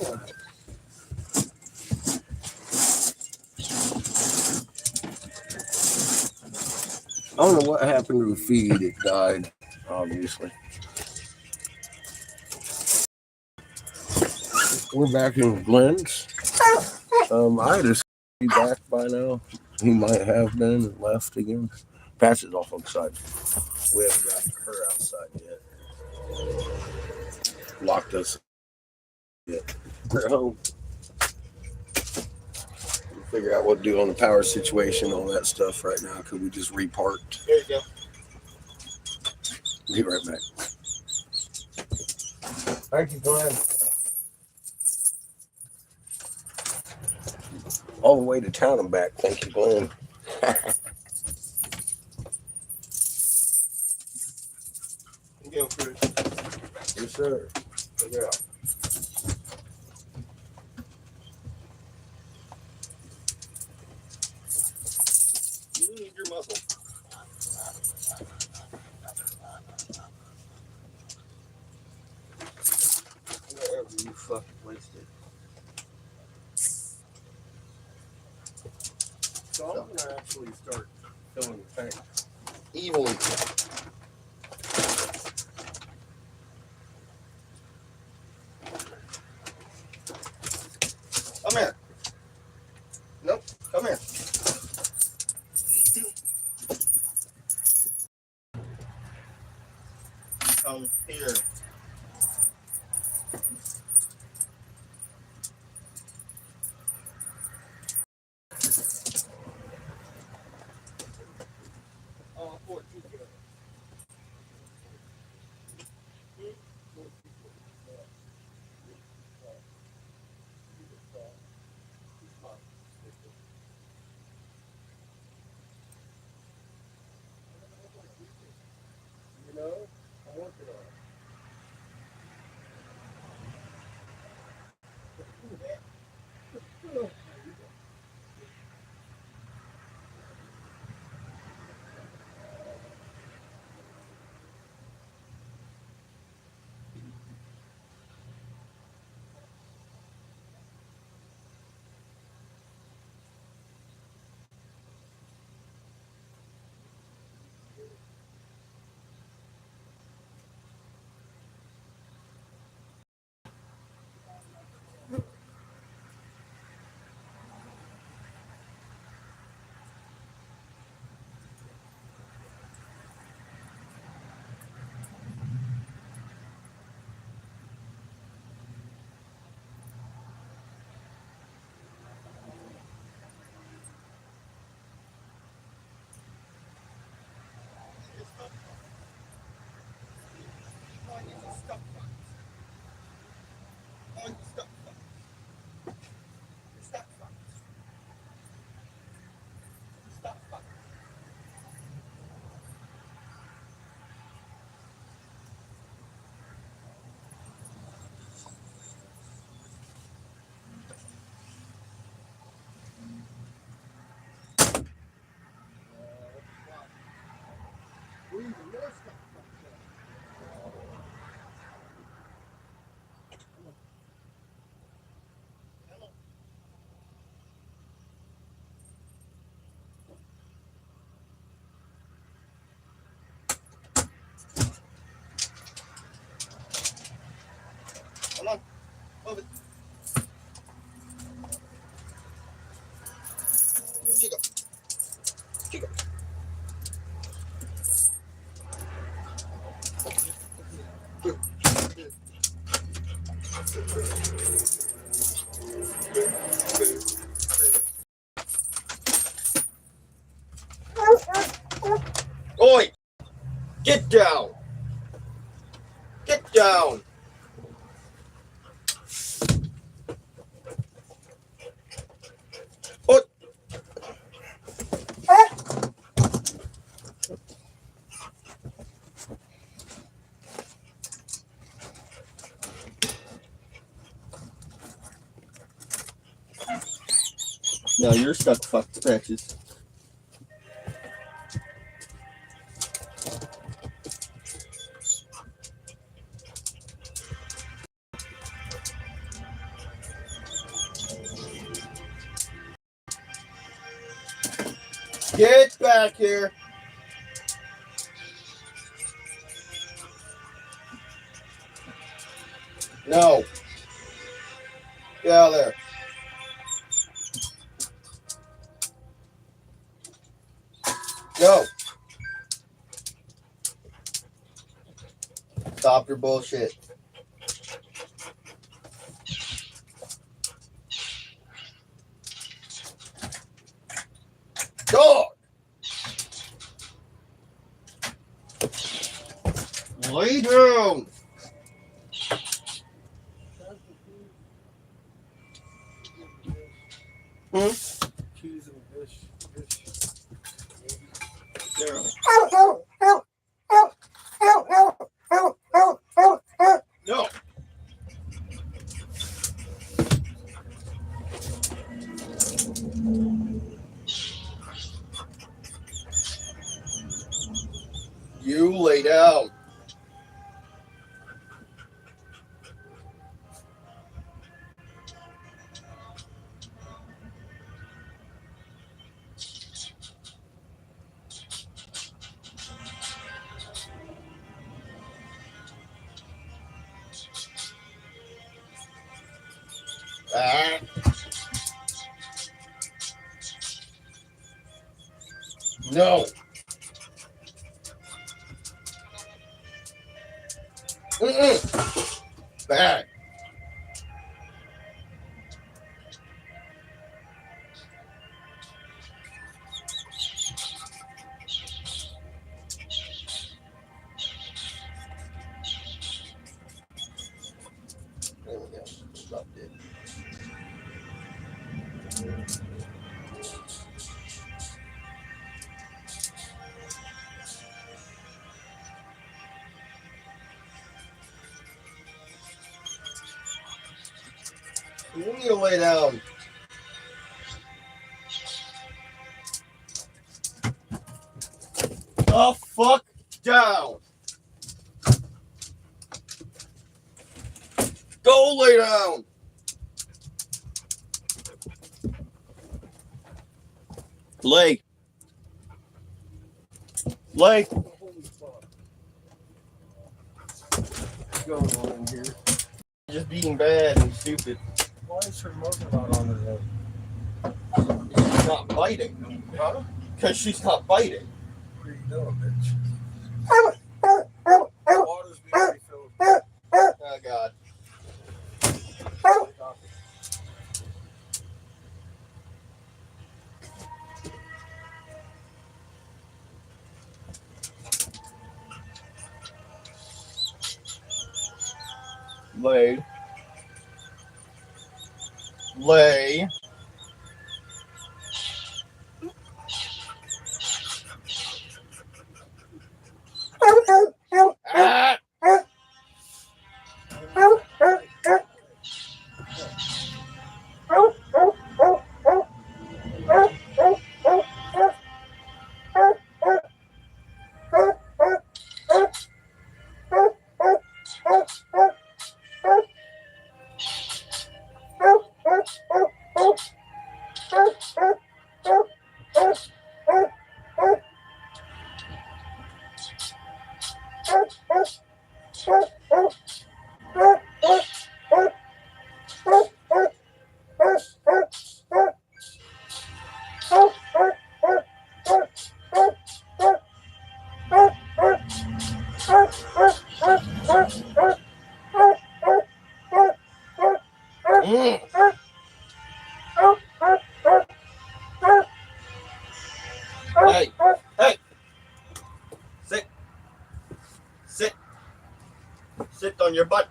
I don't know what happened to the feed. It died, obviously. We're back in Glenn's. I had to be back by now. He might have been left again. Patch is off outside. We haven't got her outside yet. Locked us yet. We're at home. We'll figure out what to do on the power situation, all that stuff right now. Could we just repark? There you go. Be right back. Thank you, Glenn. All the way to town and back. Thank you, Glenn. Go, Chris. Yes, sir. Check it out. You need your muscle. Wherever you fucking placed it. So I'm going to actually start filling the tank. Evilly. Come here. Nope. Come here. Come here. Oh, 14 good. You know, I'm working on it. Come on. Move it. Chico. Chico. Oi! Get down! Get down! Oh! No, you're stuck, fuck, Patches. Get back here. No. Get out of there. No. Stop your bullshit. Dog. Lay down. Cheese and fish. There. No. You lay down. Ah. No. Back. There we go. Stopped it. You need to lay down. The fuck down. Go lay down. Lay. Lay. Holy fuck. What's going on in here? Just being bad and stupid. Why is her mother not on her own? She's not biting. Huh? Because she's not biting. What are you doing, bitch? Water's being refilled. Oh, God. Stop it. Lay. Lay. Ah! Hey, hey, sit, sit, sit on your butt.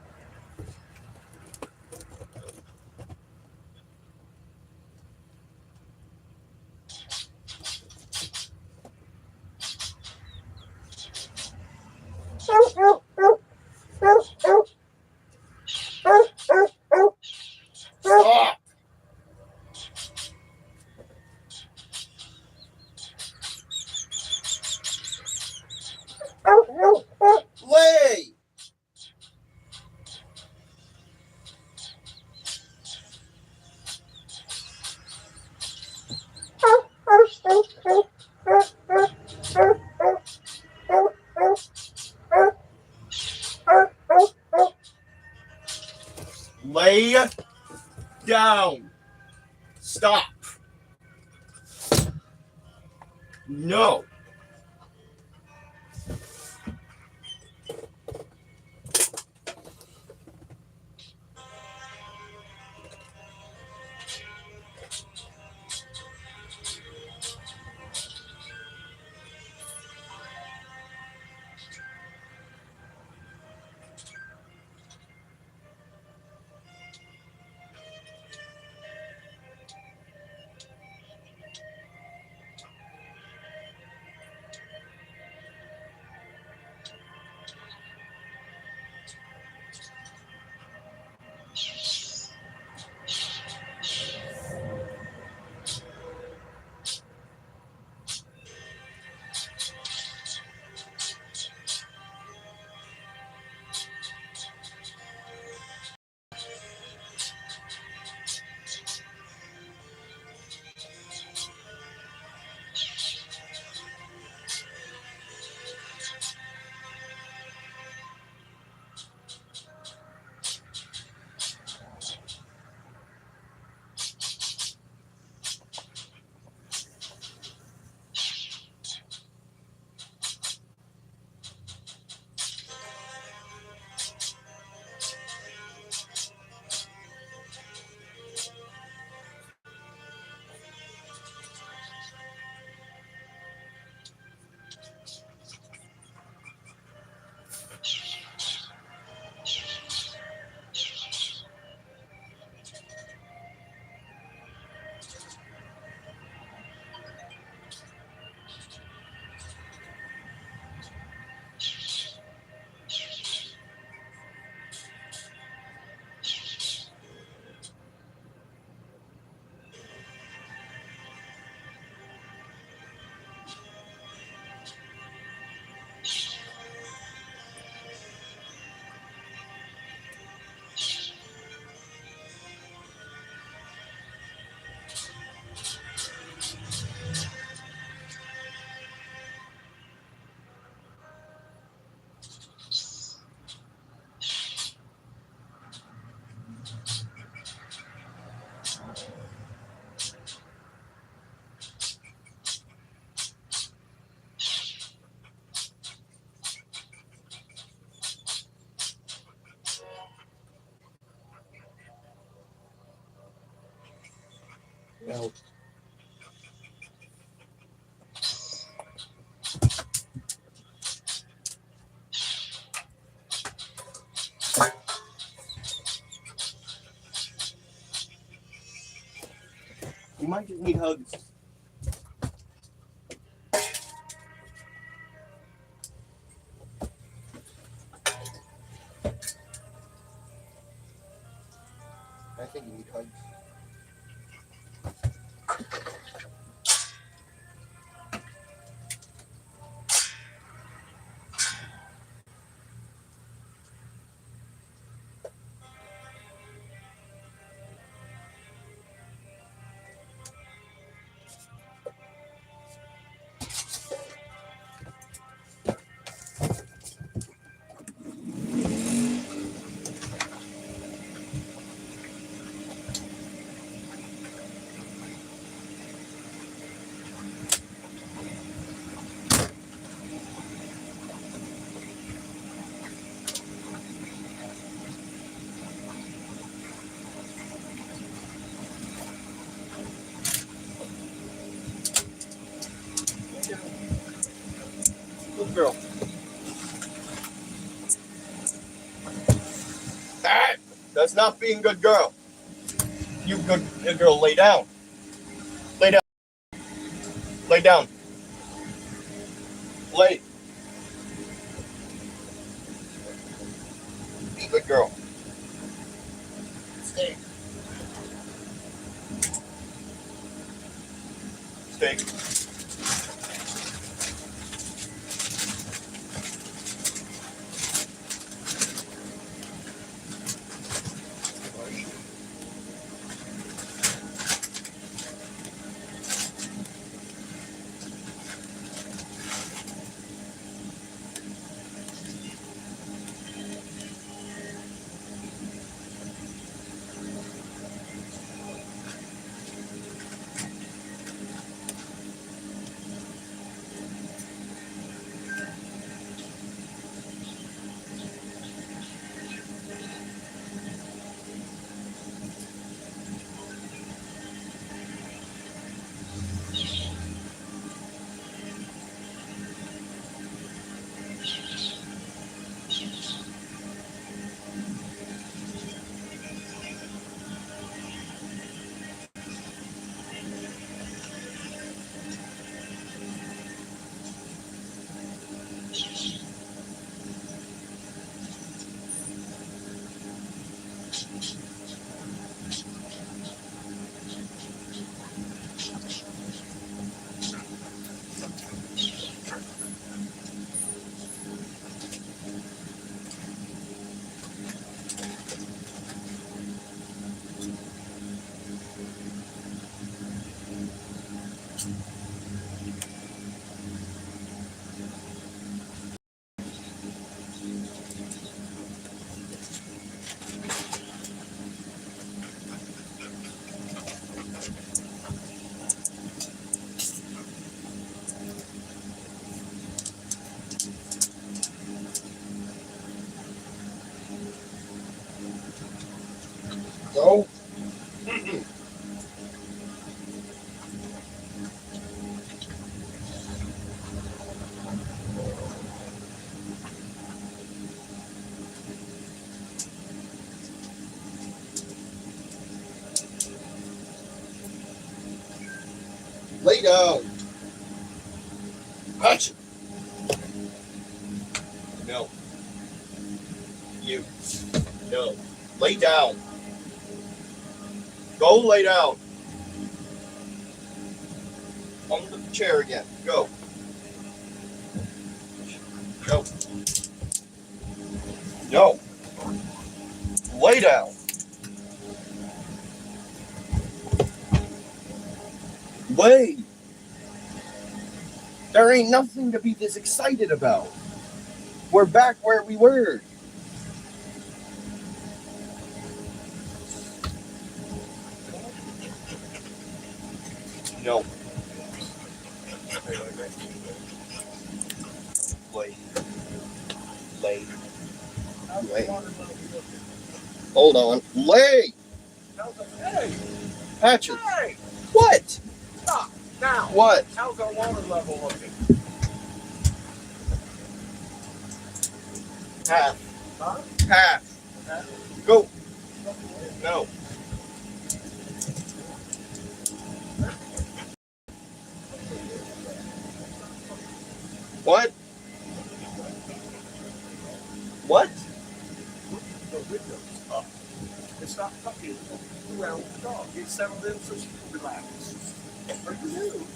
Stop. Lay. Lay down. Stop. No. Now, You might just need hugs. I think you need hugs. Good girl. Ah, that's not being good girl. You good girl, lay down. Lay down. Lay down. Lay. Be a good girl. Stay. Stay. No. Lay down. Hatchet. No. You. No. Lay down. Go lay down. On the chair again. Go. Go. No. Lay down. Lay. There ain't nothing to be this excited about. We're back where we were. No. Lay. Lay. Lay. Hold on. Lay. Hey, Hatchet. hey, What? stop now. What? How's our water level looking? Half. Huh? Half. Go. No. What? What? The window's up. It's not fucking around the dog. Get settled in so she can relax. What do you do?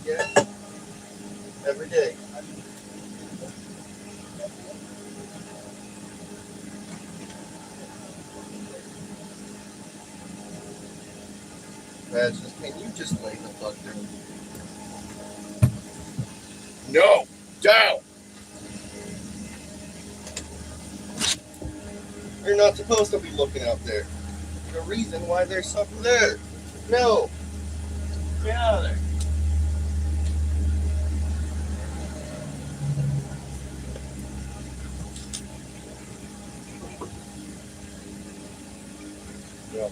Yeah. Every day. Can you just lay the fuck down? No. Down. You're not supposed to be looking out there. There's a reason why there's something there. No. Get out of there. No.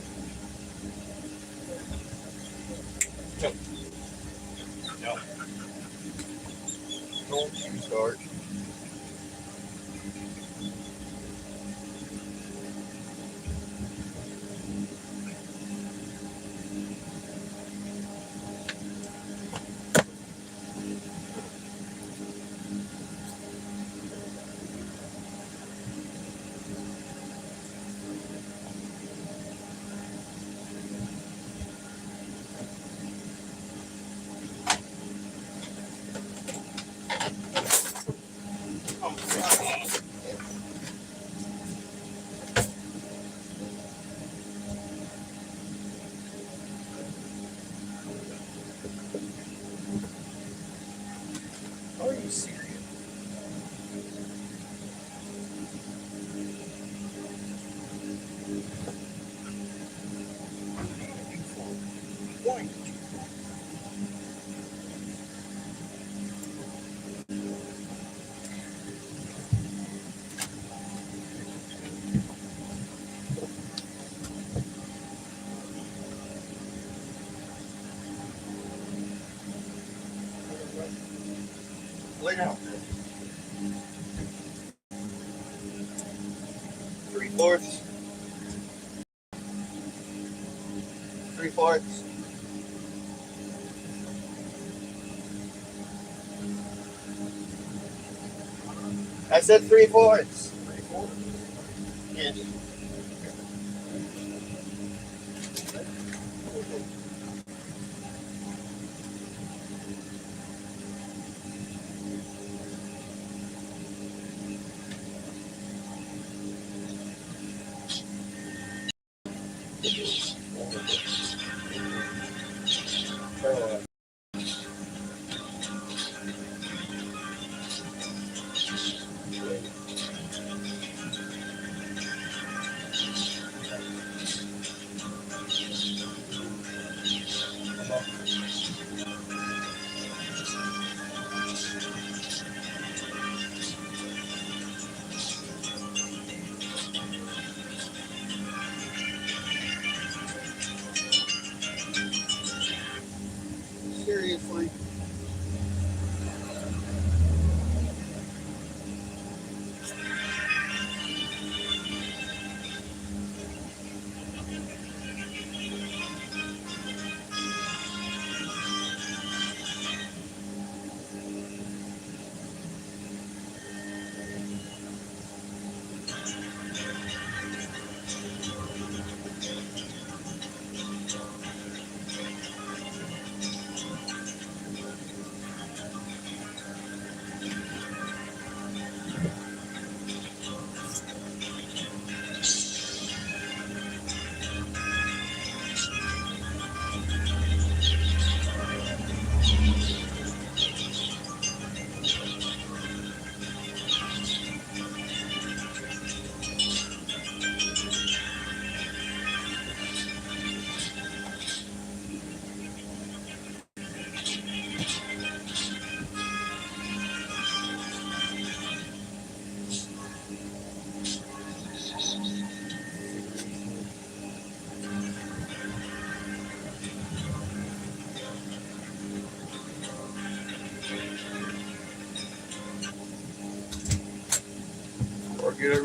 No. No. Don't you start. Are you serious? Why did you? Lay down. 3/4. 3/4. I said 3/4. 3/4. Yes.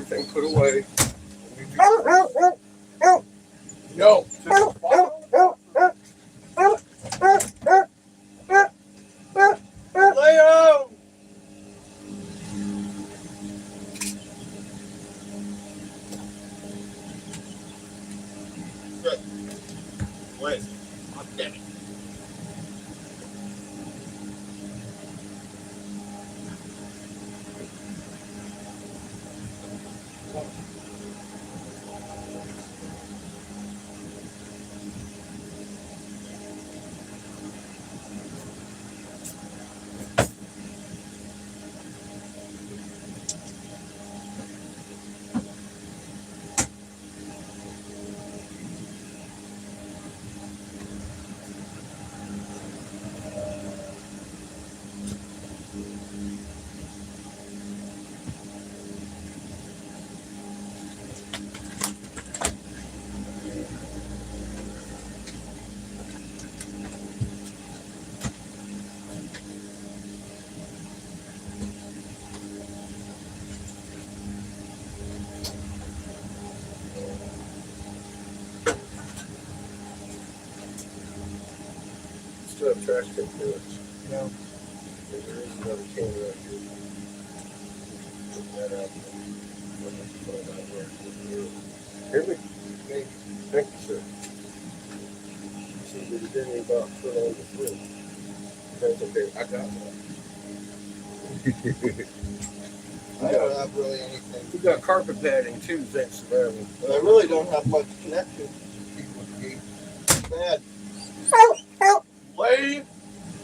everything put away. No. Leo! Good. Wait. God damn it. Still have trash can to it. No. There is another can right here. Put that out there. Hear me? Thank you, sir. See that it didn't about put on the fridge. That's okay. I got that. I don't have really anything. We got carpet padding too, thanks to that one. But I really don't have much connection. Bad. Lay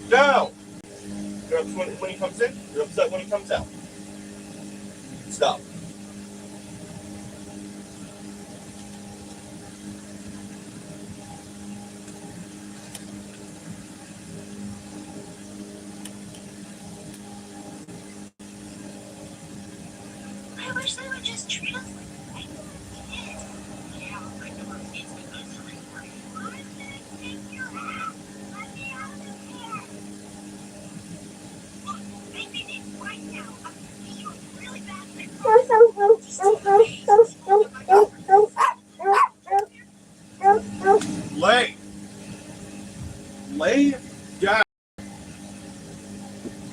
down. You're upset when he comes in. You're upset when he comes out. Stop. I wish they would just treat us like kids. Yeah, I know our kids can easily work. I'm gonna kick your ass. Let me out of here. Look, make me this right now. I'm gonna be you really bad. Lay down.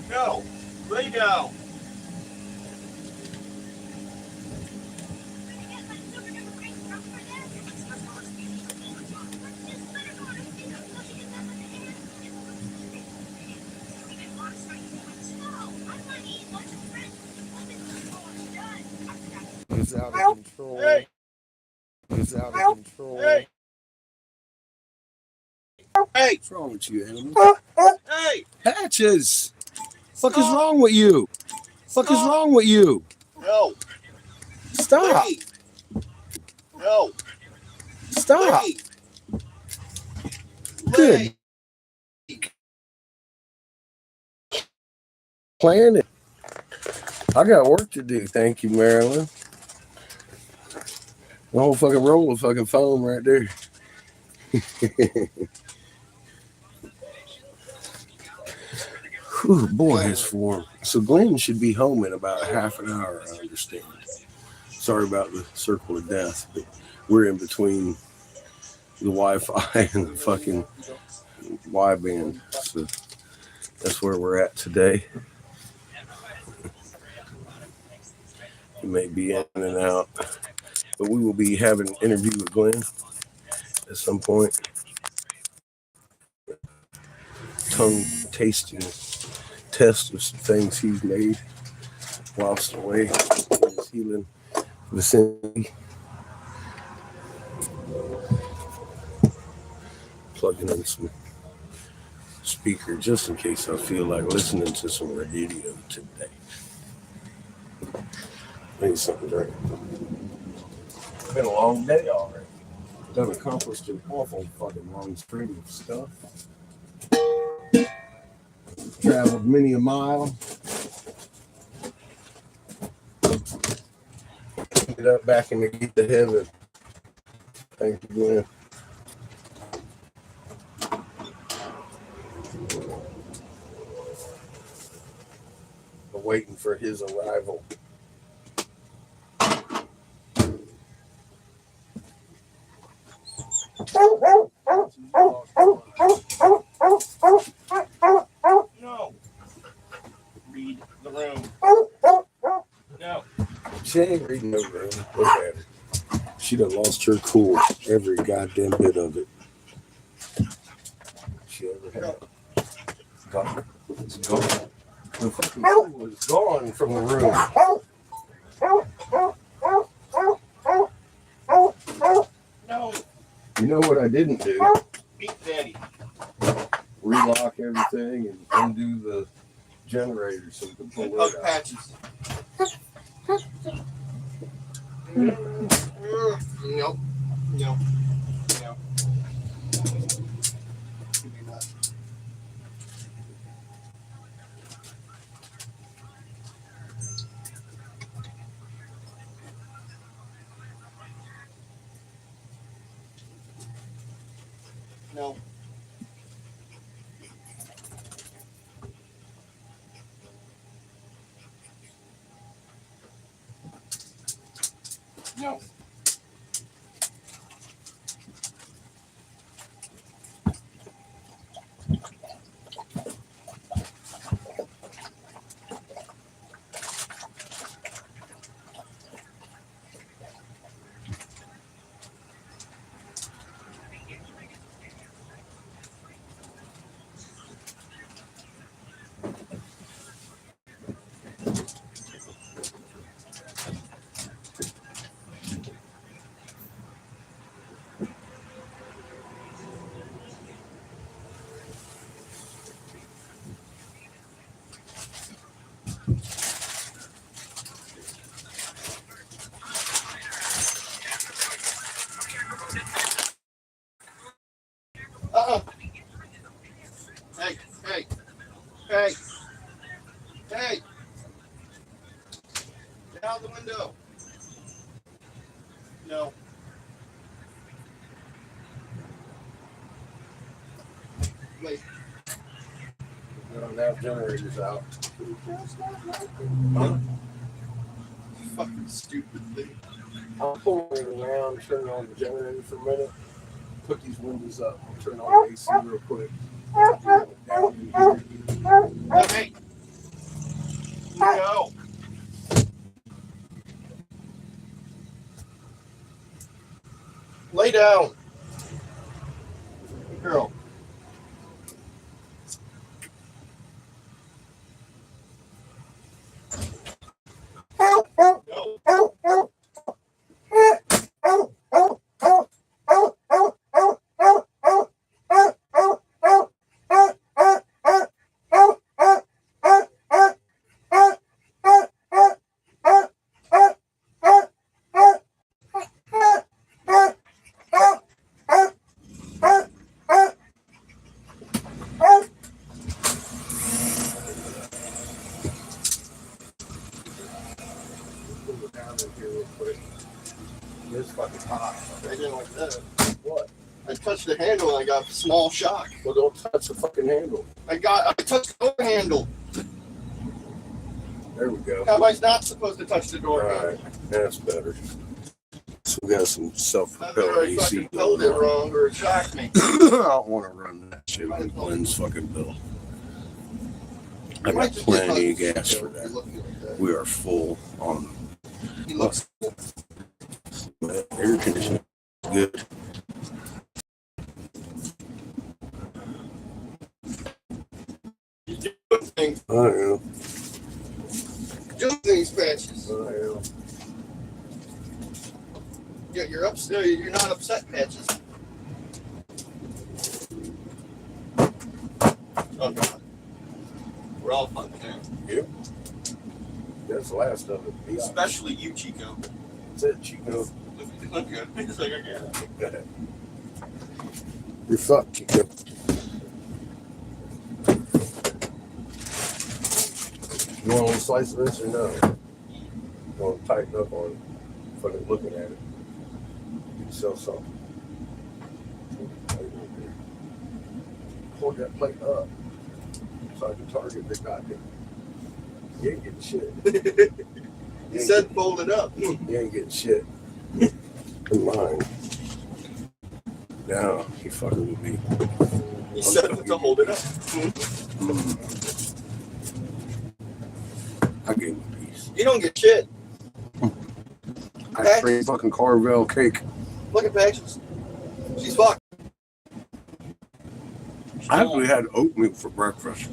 No. Lay down. It's out of control. Hey. It's out of control. Hey. Hey. What's wrong with you, animal? Hey. Patches! Fuck is Stop. wrong with you? Fuck is wrong with you? No. Stop! Hey. No. Stop! Lay. Good. Lay. Plan it. I got work to do. Thank you, Marilyn. The whole fucking roll of fucking foam right there. Whew, boy, it's warm. So Glenn should be home in about half an hour, I understand. Sorry about the circle of death, but we're in between the Wi-Fi and the fucking Y-band. So that's where we're at today. It may be in and out, but we will be having an interview with Glenn at some point. Tongue tasting test of some things he's made whilst away in his healing vicinity. Plugging in some speaker just in case I feel like listening to some radio today. Need something to drink. It's been a long day already. Done accomplished an awful fucking long string of stuff. Traveled many a mile. Ended up back in the gate to heaven. Thank you, Glenn. Waiting for his arrival. No. Read the room. No. She ain't reading no room. Look at her. She done lost her cool. Every goddamn bit of it. She ever had. Gone. It's gone. The fucking cool was gone from the room. No. You know what I didn't do? Meet Daddy. Relock everything and undo the generator so we can pull And it hug out. Patches. Nope. Nope. No. Give me that. No. No. Uh-uh. Hey. Hey. Hey. Hey. Get out the window. No. Wait. We don't have generators out. Huh? Fucking stupid thing. I'll pull it around, turn on the generator for a minute, put these windows up, turn on the AC real quick. Hey. No. Lay down. Girl. No. Pull it down in here real quick. It's fucking hot. I didn't like that. What? I touched the handle and I got a small shock. Well, don't touch the fucking handle. I touched the door handle. There we go. How am I not supposed to touch the door All handle? right, that's better. So we got some I better self-propelled I AC fucking held it going on. wrong or it shocked me. I don't want to run that shit on Glenn's fucking bill. I got plenty of gas for that. We are full on He looks air conditioning. Good. doing things. I know. Doing things, Patches. I know. Yeah, you're upset. You're not upset, Patches. Oh God. We're all fun there. Yep. That's the last of it. Yeah. Especially you, Chico. That's it, Chico. Look good. It's like, okay. You're fucked, Chico. You want a slice of this or no? You want to tighten up on it? Fucking looking at it. You can sell something. Hold that plate up so I can target the goddamn. You ain't getting shit. He said fold it up. You ain't getting shit. In mine. Yeah, he fucking with me. He said to hold it up. I gave him a piece. You don't get shit. I cream fucking Carvel cake. Look at Patience. She's fucked. I actually had oatmeal for breakfast.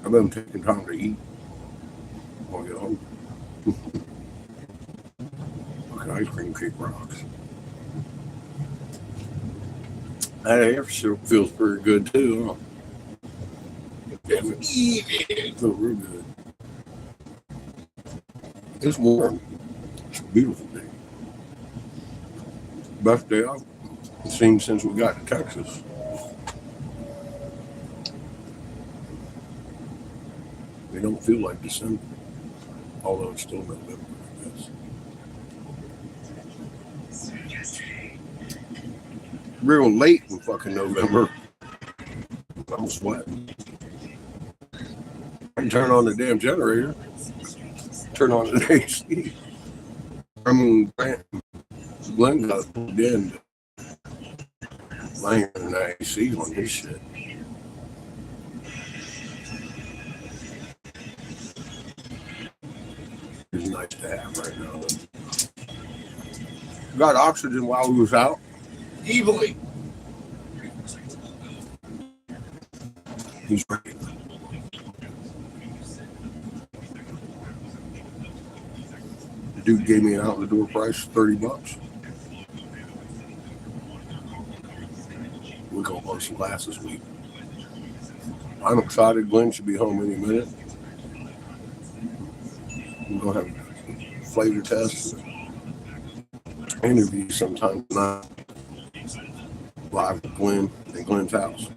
I've been taking time to eat when I get home. Fucking ice cream cake rocks. That air sure feels pretty good too, huh? It feels real good. It's warm. It's a beautiful day. Best day I've seen since we got to Texas. They don't feel like December, although it's still November, I guess. Real late in fucking November. I'm sweating. I can turn on the damn generator. Turn on the AC. I mean, Glenn got pulled in. Laying in the AC on his shit. It's nice to have right now. Got oxygen while we was out. Evilly. He's ready. The dude gave me an out the door price, $30. We're gonna blow some glass this week. I'm excited. Glenn should be home any minute. We're gonna have flavor tests, interview sometime tonight, live with Glenn at Glenn's house.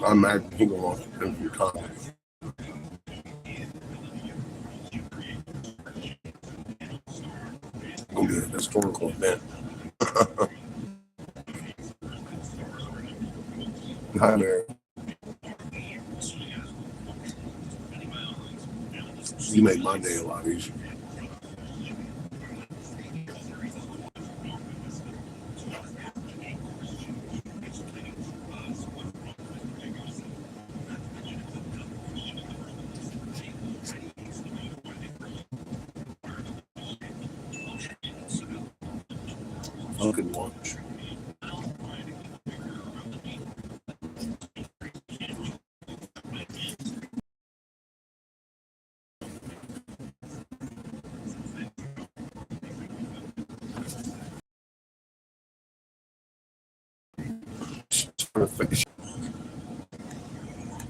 I imagine he's gonna want to come from time. Gonna be a historical event. Hi, Mary. You make my day a lot easier. Fucking lunch.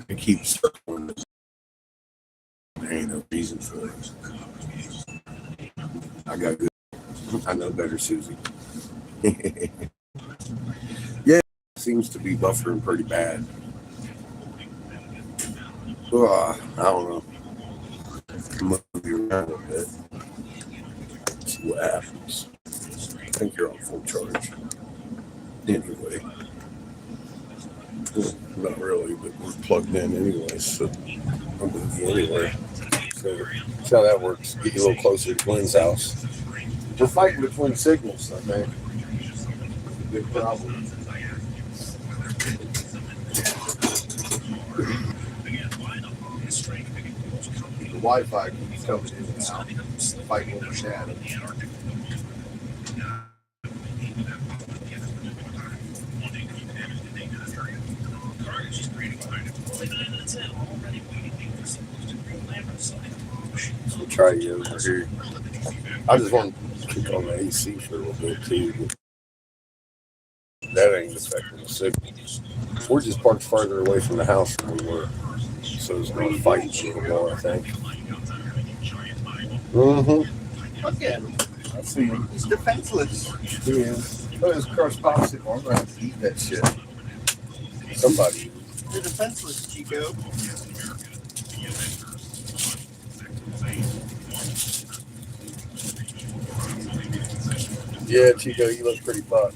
I keep circling this. There ain't no reason for it. I got good. I know better, Susie. Yeah, it seems to be buffering pretty bad. I don't know. Move you around a bit. See what happens. I think you're on full charge. Anyway. Well, not really, but we're plugged in anyway, so I'm going to be anywhere. So that's how that works. Get you a little closer to Glenn's house. We're fighting between signals, I think. Big problem. The Wi-Fi keeps coming in and out, fighting with the shadow. I'll try you over here. I just want to kick on the AC for a little bit too. But that ain't affecting the signal. We're just parked farther away from the house than we were. So it's going to fight a little more, I think. Mm-hmm. Look at him. I see him. He's defenseless. He is. Oh, it's crushed popsicle. I'm going to have to eat that shit. Somebody. You're defenseless, Chico. Yeah, Chico, you look pretty fucked.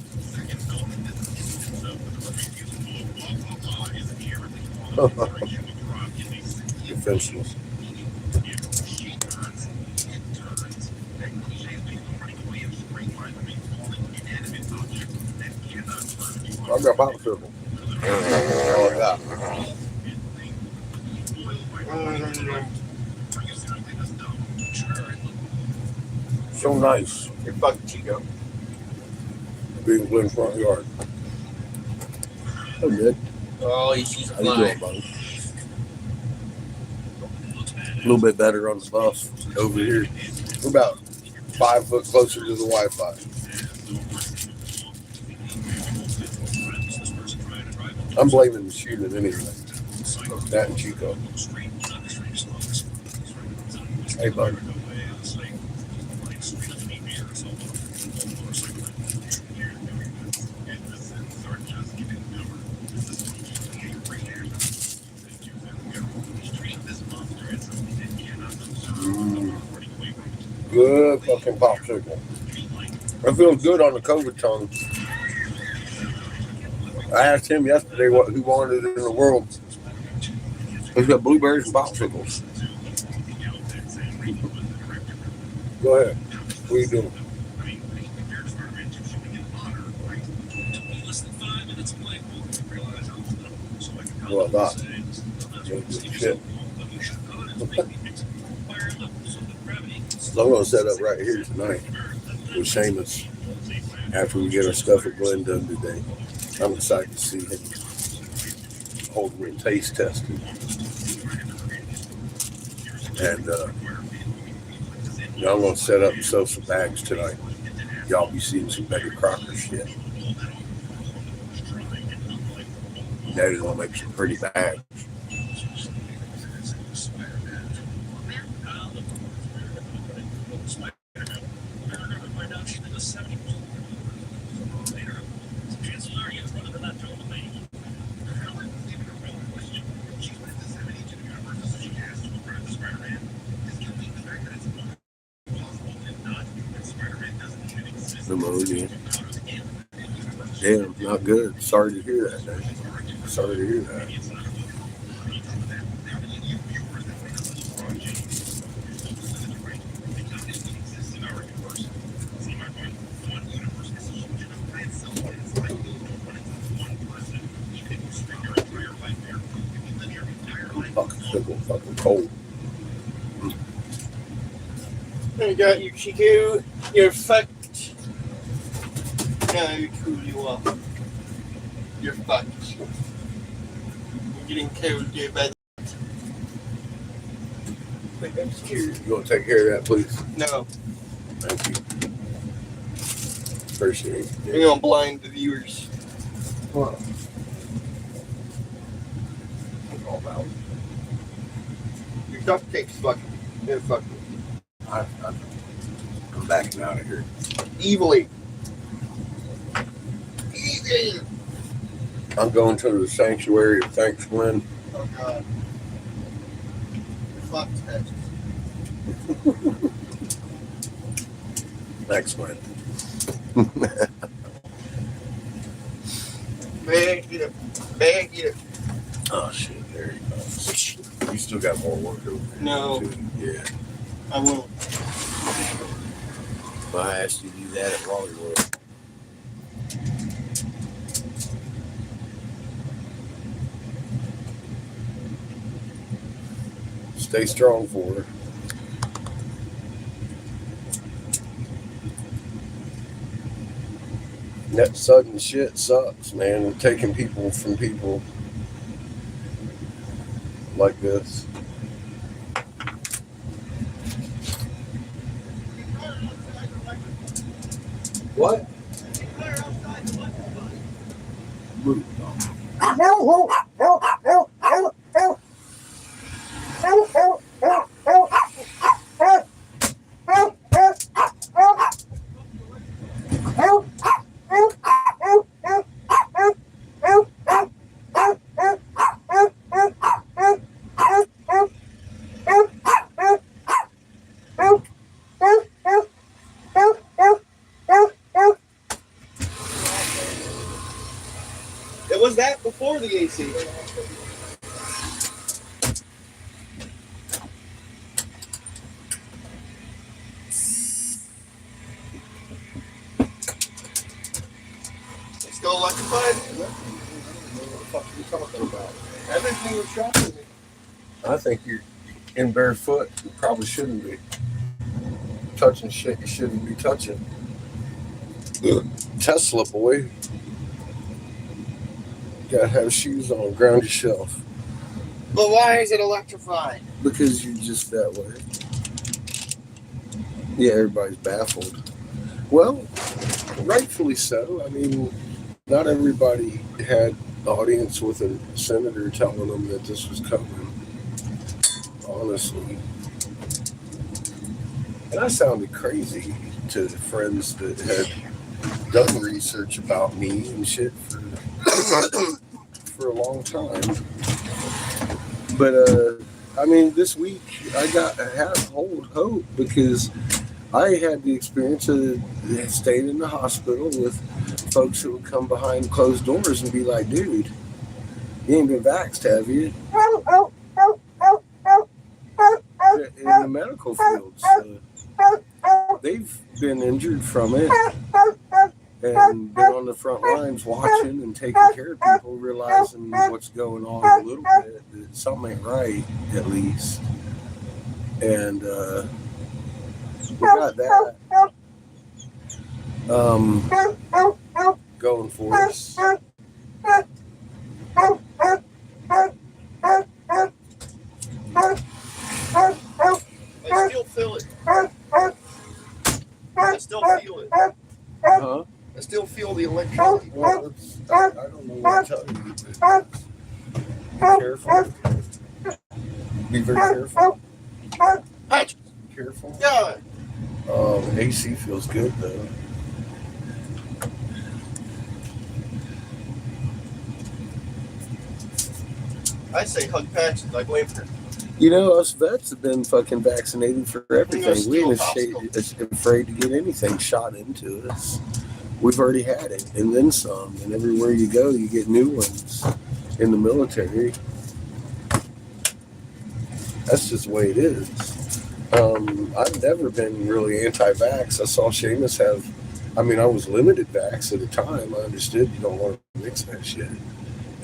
Defenseless. I got popsicle. Oh, yeah. So nice. You're fucking Chico. Being Glenn front yard. Hey, Nick. Oh, she's How you doing, buddy? A little bit better on the buff over here. We're about 5 foot closer to the Wi-Fi. I'm blaming the shooting anyway. That and Chico. Hey, buddy. Good fucking popsicle. It feels good on the COVID tongue. I asked him yesterday who wanted it in the world. He's got blueberries and popsicles. Go ahead. What are you doing? Well, I thought. Shit. So I'm going to set up right here tonight with Seamus after we get our stuff at Glenn done today. I'm excited to see him hold me taste testing. And I'm going to set up and sell some bags tonight. Y'all be seeing some Betty Crocker shit. Daddy's going to make some pretty bags. Emoji. Damn, not good. Sorry to hear that, man. Sorry to hear that. Fucking cold. I got you, Chico. You're fucked. No, you're cool, you are. You're fucked. You're getting cold, dear bad. I'm scared. You want to take care of that, please? No. Thank you. Appreciate it. You're going to blind the viewers. What? All about. Your cupcake's fucking. They're fucking. I'm backing out of here. Evilly. Easy. I'm going to the sanctuary of Thanks Glenn. Oh, God. Fuck Texas. Thanks, Glenn. Bag it up. Bag it up. Oh, shit. There you go. You still got more work over there. No. Too. Yeah. I won't. If I asked you to do that at Hollywood. Stay strong for her. That sudden shit sucks, man. Taking people from people like this. What? Move. Was that before the AC? electrified? I don't know what the fuck you're talking about. Everything was shocking me. I think you're in barefoot. You probably shouldn't be touching shit you shouldn't be touching. Tesla boy, gotta have shoes on. Ground yourself But why is it electrified? because you're just that way. Yeah, everybody's baffled. Well, rightfully so. I mean, not everybody had the audience with a senator telling them that this was coming. Honestly. And I sounded crazy to friends that had done research about me and shit for a long time. But I mean, this week I had hold hope because I had the experience of staying in the hospital with folks who would come behind closed doors and be like, "Dude, you ain't been vaxxed, have you?" In the medical field, so they've been injured from it and been on the front lines watching and taking care of people, realizing what's going on a little bit, that something ain't right, at least. And we got that going for us. I still feel it. I still feel it. Huh? I still feel the electricity. Well, I don't know what to tell you, but be careful. Be very careful. Careful. Yeah. AC feels good, though. I say hug Paxton. I blame her. You know, us vets have been fucking vaccinated for everything. We ain't afraid to get anything shot into us. We've already had it, and then some. And everywhere you go, you get new ones in the military. That's just the way it is. I've never been really anti-vax. I saw Seamus have, I mean, I was limited vax at the time. I understood you don't want to mix that shit.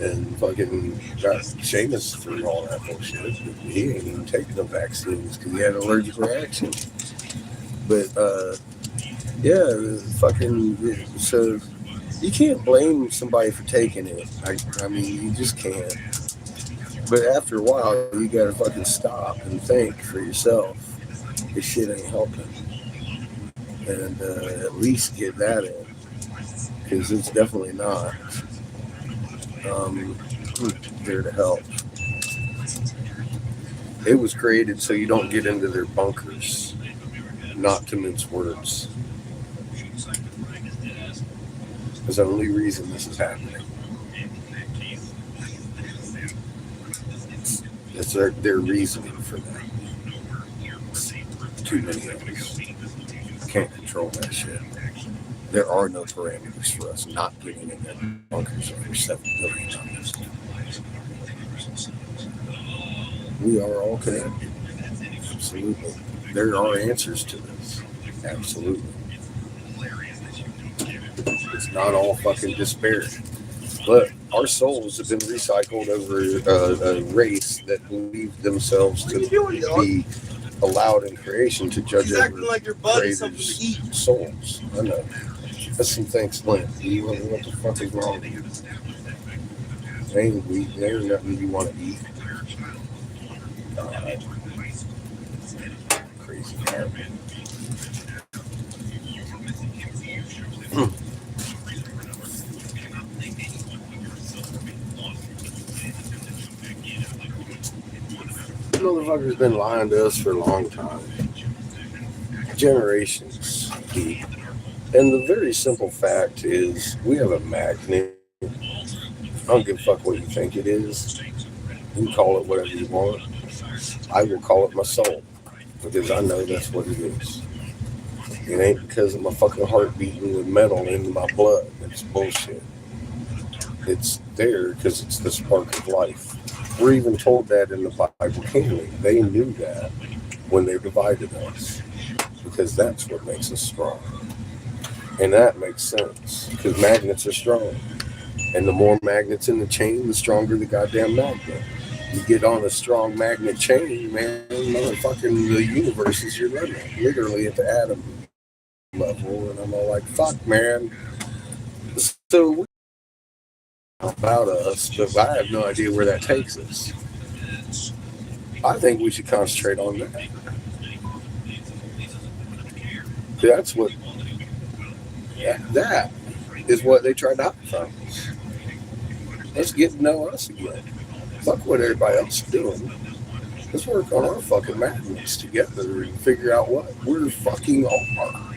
And fucking got Seamus through all that bullshit. He ain't even taking the vaccines because he had an allergic reaction. But, yeah, fucking, so you can't blame somebody for taking it. I mean, you just can't. But after a while, you gotta fucking stop and think for yourself. This shit ain't helping. And at least get that in. Because it's definitely not. There to help. It was created so you don't get into their bunkers. Not to mince words. That's the only reason this is happening. It's their reasoning for that. Too many of us can't control that shit. There are no parameters for us not getting in their bunkers for 7 billion times. We are all connected. Absolutely. There are answers to this. Absolutely. It's not all fucking disparate. But our souls have been recycled over a race that believe themselves to be allowed in creation to judge over like your butt is something to creators' eat. souls. I know. That's some things, Lynn. You wonder what the fuck is wrong with you? There ain't nothing you want to eat. Crazy man. Motherfucker's been lying to us for a long time. Generations deep. And the very simple fact is we have a magnet. I don't give a fuck what you think it is. You can call it whatever you want. I will call it my soul. Because I know that's what it is. It ain't because of my fucking heart beating with metal into my blood. It's bullshit. It's there because it's the spark of life. We're even told that in the Bible clearly. They knew that when they divided us. Because that's what makes us strong. And that makes sense. Because magnets are strong. And the more magnets in the chain, the stronger the goddamn magnet. You get on a strong magnet chain, man, motherfucking the universe is your limit, literally at the atom level. And I'm all like, fuck, man. So about us, but I have no idea where that takes us. I think we should concentrate on that. That's what, that is what they tried to hide from us. Let's get to know us again. Fuck what everybody else is doing. Let's work on our fucking magnets together and figure out what we're fucking are.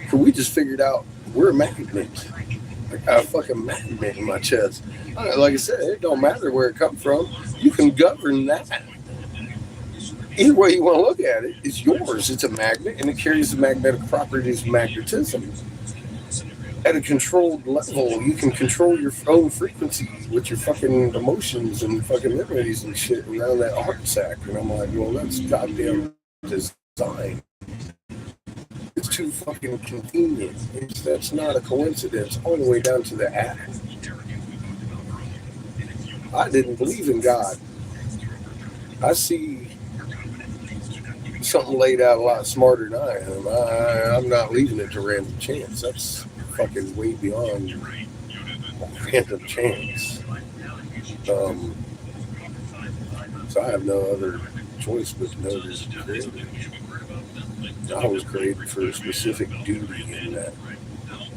For we just figured out we're a magnet. I got a fucking magnet in my chest. Like I said, it don't matter where it comes from. You can govern that. Either way you want to look at it, it's yours. It's a magnet, and it carries the magnetic properties of magnetism. At a controlled level, you can control your own frequency with your fucking emotions and fucking memories and shit around that heart sac. And I'm like, well, that's goddamn design. It's too fucking convenient. That's not a coincidence, all the way down to the atom. I didn't believe in God. I see something laid out a lot smarter than I am. I'm not leaving it to random chance. That's fucking way beyond random chance. So I have no other choice but to know this is created. I was created for a specific duty in that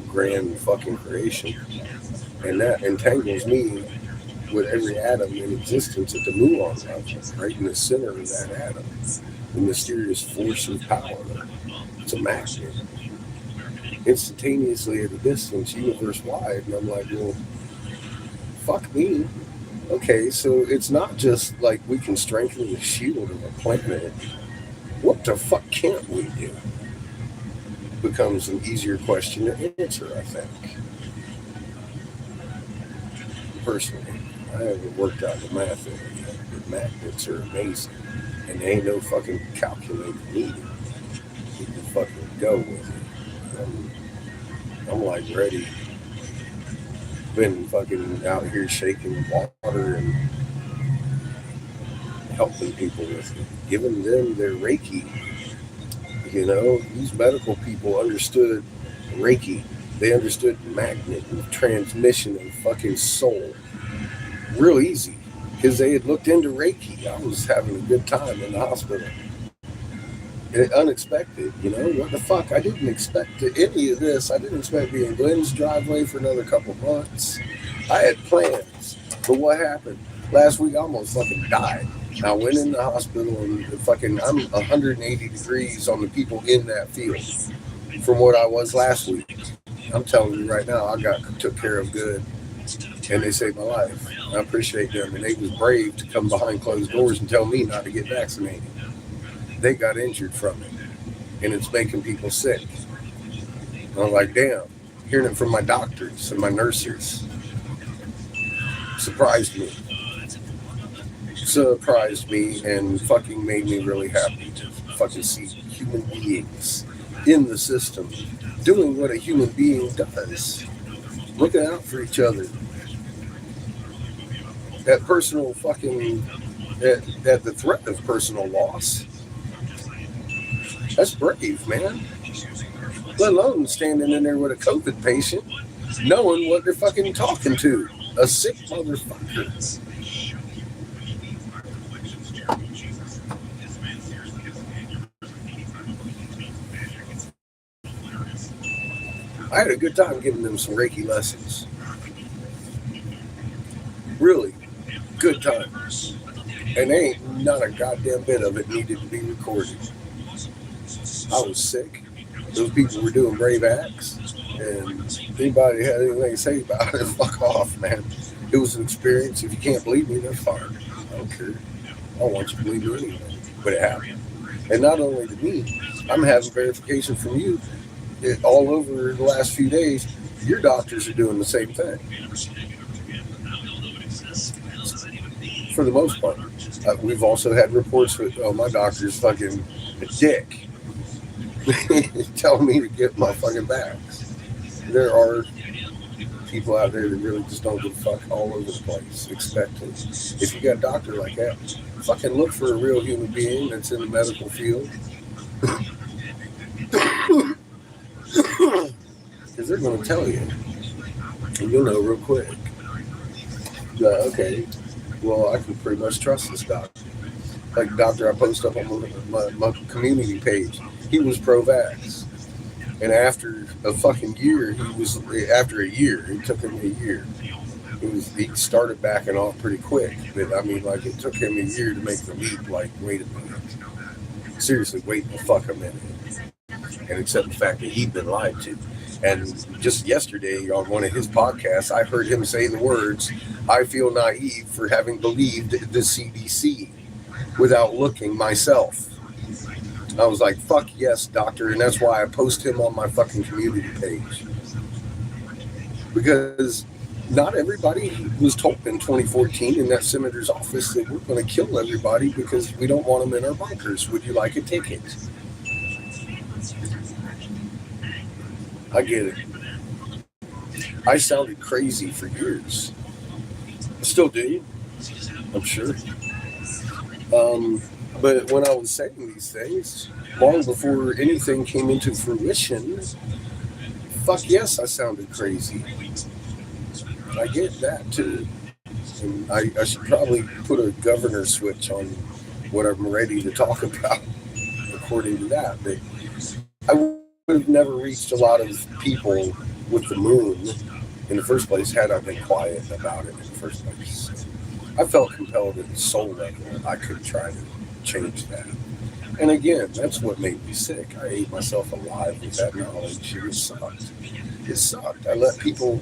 grand fucking creation. And that entangles me with every atom in existence at the muon level, right in the center of that atom. The mysterious force of power. It's a magnet. Instantaneously at a distance, universe-wide. And I'm like, well, fuck me. Okay, so it's not just like we can strengthen the shield of a planet. What the fuck can't we do? Becomes an easier question to answer, I think. Personally, I haven't worked out the math of it yet, but magnets are amazing. And there ain't no fucking calculator needed. You can fucking go with it. I'm like ready. Been fucking out here shaking water and helping people with it, giving them their Reiki. You know, these medical people understood Reiki. They understood magnet and transmission and fucking soul. Real easy. Because they had looked into Reiki. I was having a good time in the hospital. And unexpected, you know, what the fuck? I didn't expect any of this. I didn't expect to be in Glenn's driveway for another couple months. I had plans. But what happened? Last week I almost fucking died. I went in the hospital and fucking, I'm 180 degrees on the people in that field from what I was last week. I'm telling you right now, I took care of good. And they saved my life. I appreciate them. And they was brave to come behind closed doors and tell me not to get vaccinated. They got injured from it. And it's making people sick. And I'm like, damn. Hearing it from my doctors and my nurses surprised me and fucking made me really happy to fucking see human beings in the system doing what a human being does. Looking out for each other. At personal fucking, at the threat of personal loss. That's brave, man. Let alone standing in there with a COVID patient, knowing what they're fucking talking to. A sick motherfucker. I had a good time giving them some Reiki lessons. Really good time. And ain't not a goddamn bit of it needed to be recorded. I was sick. Those people were doing brave acts. And anybody had anything to say about it, fuck off, man. It was an experience. If you can't believe me, that's fine. I don't care. I don't want you to believe me anyway. But it happened. And not only to me, I'm having verification from you all over the last few days. Your doctors are doing the same thing. For the most part. We've also had reports with, my doctor's fucking a dick. Telling me to get my fucking backs. There are people out there that really just don't give a fuck all over the place, expecting. If you got a doctor like that, fucking look for a real human being that's in the medical field. Because they're going to tell you. And you'll know real quick. Okay, well, I can pretty much trust this doctor. Like the doctor I post up on my community page, he was pro-vax. And after a fucking year, after a year, it took him a year. He started backing off pretty quick. But I mean, like, it took him a year to make the leap, like, wait a minute. Seriously, wait the fuck a minute. And accept the fact that he'd been lied to. And just yesterday on one of his podcasts, I heard him say the words, "I feel naive for having believed the CDC without looking myself." I was like, fuck yes, doctor. And that's why I post him on my fucking community page. Because not everybody was told in 2014 in that senator's office that we're going to kill everybody because we don't want them in our bunkers. Would you like a ticket? I get it. I sounded crazy for years. I still do, I'm sure. But when I was saying these things, long before anything came into fruition, fuck yes, I sounded crazy. I get that too. And I should probably put a governor switch on what I'm ready to talk about according to that. But I would have never reached a lot of people with the moon in the first place had I been quiet about it in the first place. I felt compelled at the soul level I could try to change that. And again, that's what made me sick. I ate myself alive with that knowledge. It sucked. It sucked. I let people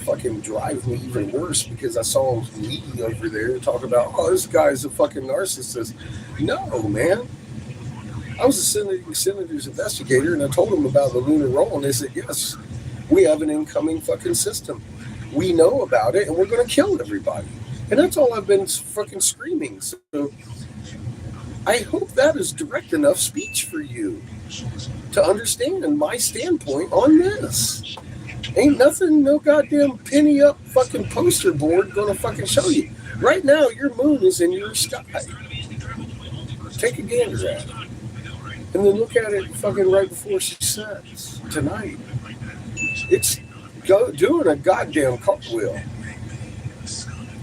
fucking drive me even worse because I saw me over there talk about, oh, this guy's a fucking narcissist. No, man. I was a senator's investigator, and I told them about the lunar roll, and they said, yes, we have an incoming fucking system. We know about it, and we're going to kill everybody. And that's all I've been fucking screaming. So I hope that is direct enough speech for you to understand my standpoint on this. Ain't nothing, no goddamn penny up fucking poster board going to fucking show you. Right now, your moon is in your sky. Take a gander at it. And then look at it fucking right before she sets tonight. It's doing a goddamn cartwheel.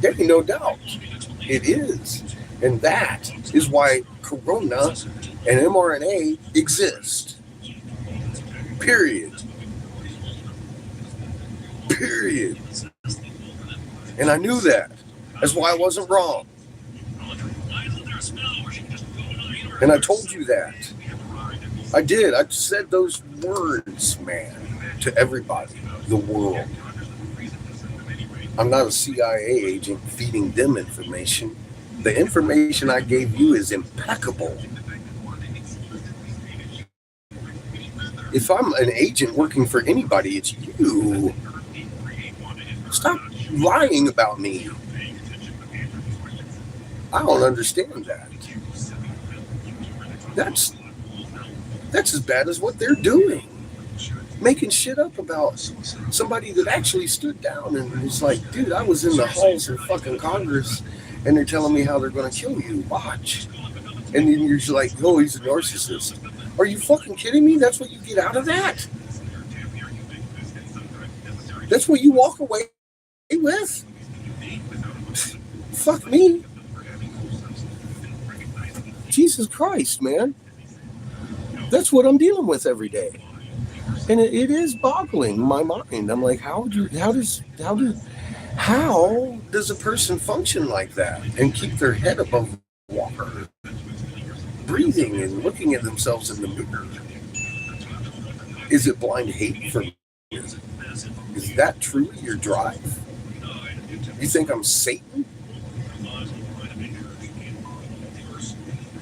There ain't no doubt. It is. And that is why Corona and mRNA exist. Period. Period. And I knew that. That's why I wasn't wrong. And I told you that. I did. I said those words, man, to everybody, the world. I'm not a CIA agent feeding them information. The information I gave you is impeccable. If I'm an agent working for anybody, it's you. Stop lying about me. I don't understand that. That's as bad as what they're doing. Making shit up about somebody that actually stood down and was like, dude, I was in the halls of fucking Congress and they're telling me how they're going to kill you. Watch. And then you're just like, oh, he's a narcissist. Are you fucking kidding me? That's what you get out of that. That's what you walk away with. Fuck me. Jesus Christ, man. That's what I'm dealing with every day. And it is boggling my mind. I'm like, how does a person function like that and keep their head above water, breathing and looking at themselves in the mirror? Is it blind hate for me? Is that truly your drive? You think I'm Satan?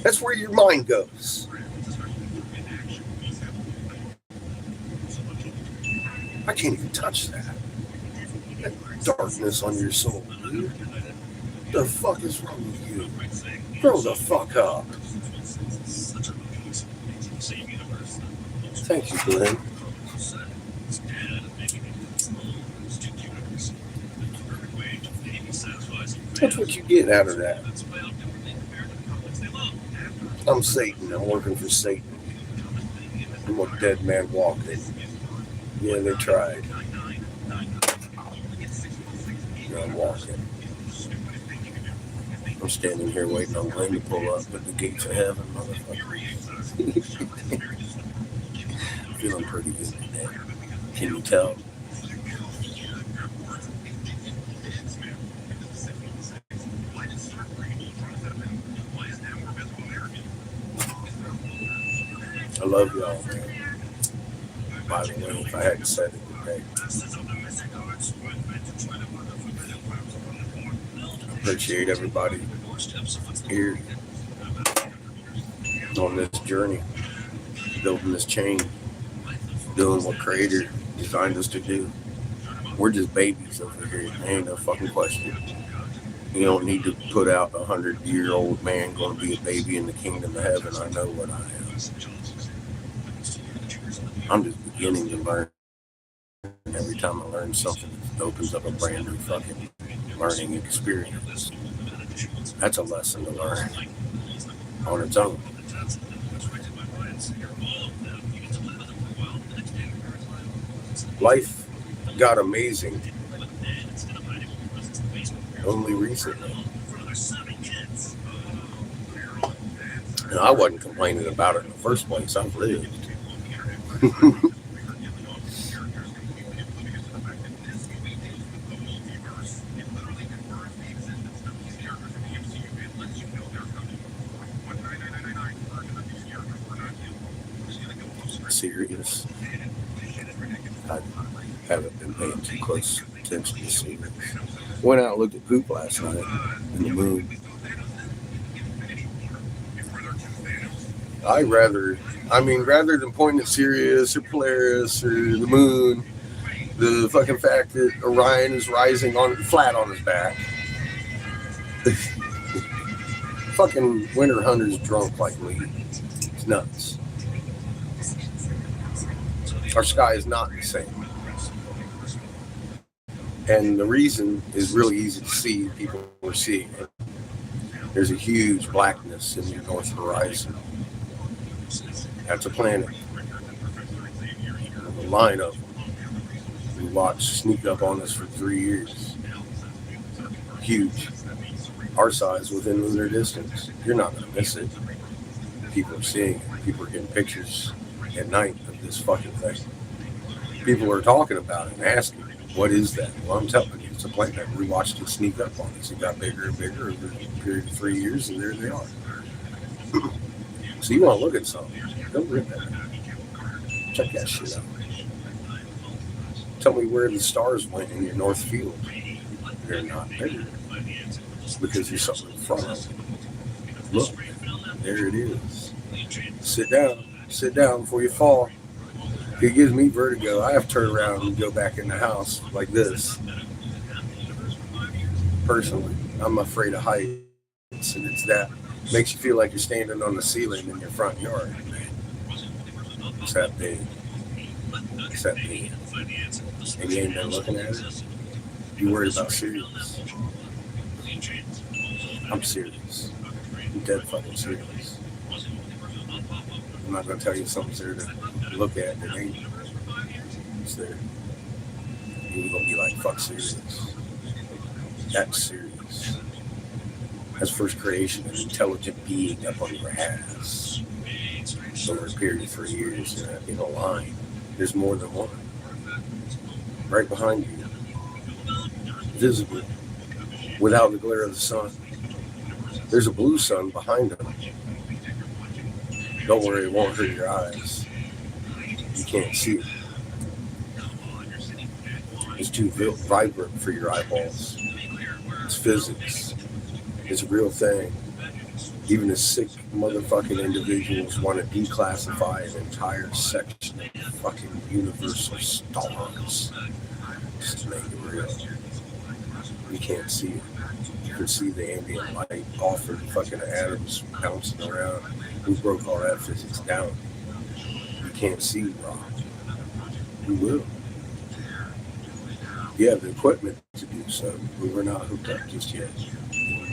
That's where your mind goes. I can't even touch that. That darkness on your soul, dude. What the fuck is wrong with you? Grow the fuck up. Thank you, Glenn. That's what you get out of that. I'm Satan. I'm working for Satan. I'm a dead man walking. Yeah, they tried. I'm walking. I'm standing here waiting on Glenn to pull up at the gates of heaven, motherfucker. Feeling pretty good today. Can you tell? I love y'all, man. By the way, if I hadn't said it today, I appreciate everybody here on this journey, building this chain, doing what Creator designed us to do. We're just babies over here. Ain't no fucking question. You don't need to put out 100-year-old man going to be a baby in the kingdom of heaven. I know what I am. I'm just beginning to learn. Every time I learn something, it opens up a brand new fucking learning experience. That's a lesson to learn on its own. Life got amazing only recently. And I wasn't complaining about it in the first place. I've lived. Serious. I haven't been paying too close attention to serious. Went out and looked at poop last night in the moon. Rather than pointing at Sirius or Polaris or the moon, the fucking fact that Orion is rising flat on his back. Fucking winter hunter's drunk like me. It's nuts. Our sky is not the same. And the reason is really easy to see. People are seeing it. There's a huge blackness in the north horizon. That's a planet. A line of them. We watched sneak up on us for 3 years. Huge. Our size within lunar distance. You're not going to miss it. People are seeing it. People are getting pictures at night of this fucking thing. People are talking about it and asking, what is that? Well, I'm telling you, it's a planet. We watched it sneak up on us. It got bigger and bigger over a period of 3 years, and there they are. So you want to look at something, don't read that. Check that shit out. Tell me where the stars went in your north field. They're not there. Because there's something in front of them. Look, there it is. Sit down before you fall. It gives me vertigo. I have to turn around and go back in the house like this. Personally, I'm afraid of heights, and it's that. Makes you feel like you're standing on the ceiling in your front yard. It's that big. It's that big. And you ain't been looking at it. You worried about serious. I'm serious. I'm dead fucking serious. I'm not going to tell you something's there to look at that ain't. It's there. And you're going to be like, fuck serious. That's serious. That's first creation, an intelligent being up on your ass. Over a period of 3 years in a line. There's more than one. Right behind you. Visible. Without the glare of the sun. There's a blue sun behind them. Don't worry, it won't hurt your eyes. You can't see it. It's too vibrant for your eyeballs. It's physics. It's a real thing. Even the sick motherfucking individuals want to declassify an entire section of fucking universal stars just to make it real. You can't see it. You can see the ambient light offered fucking atoms bouncing around. Who broke all that physics down? You can't see rock. You will. You have the equipment to do so, but we're not hooked up just yet.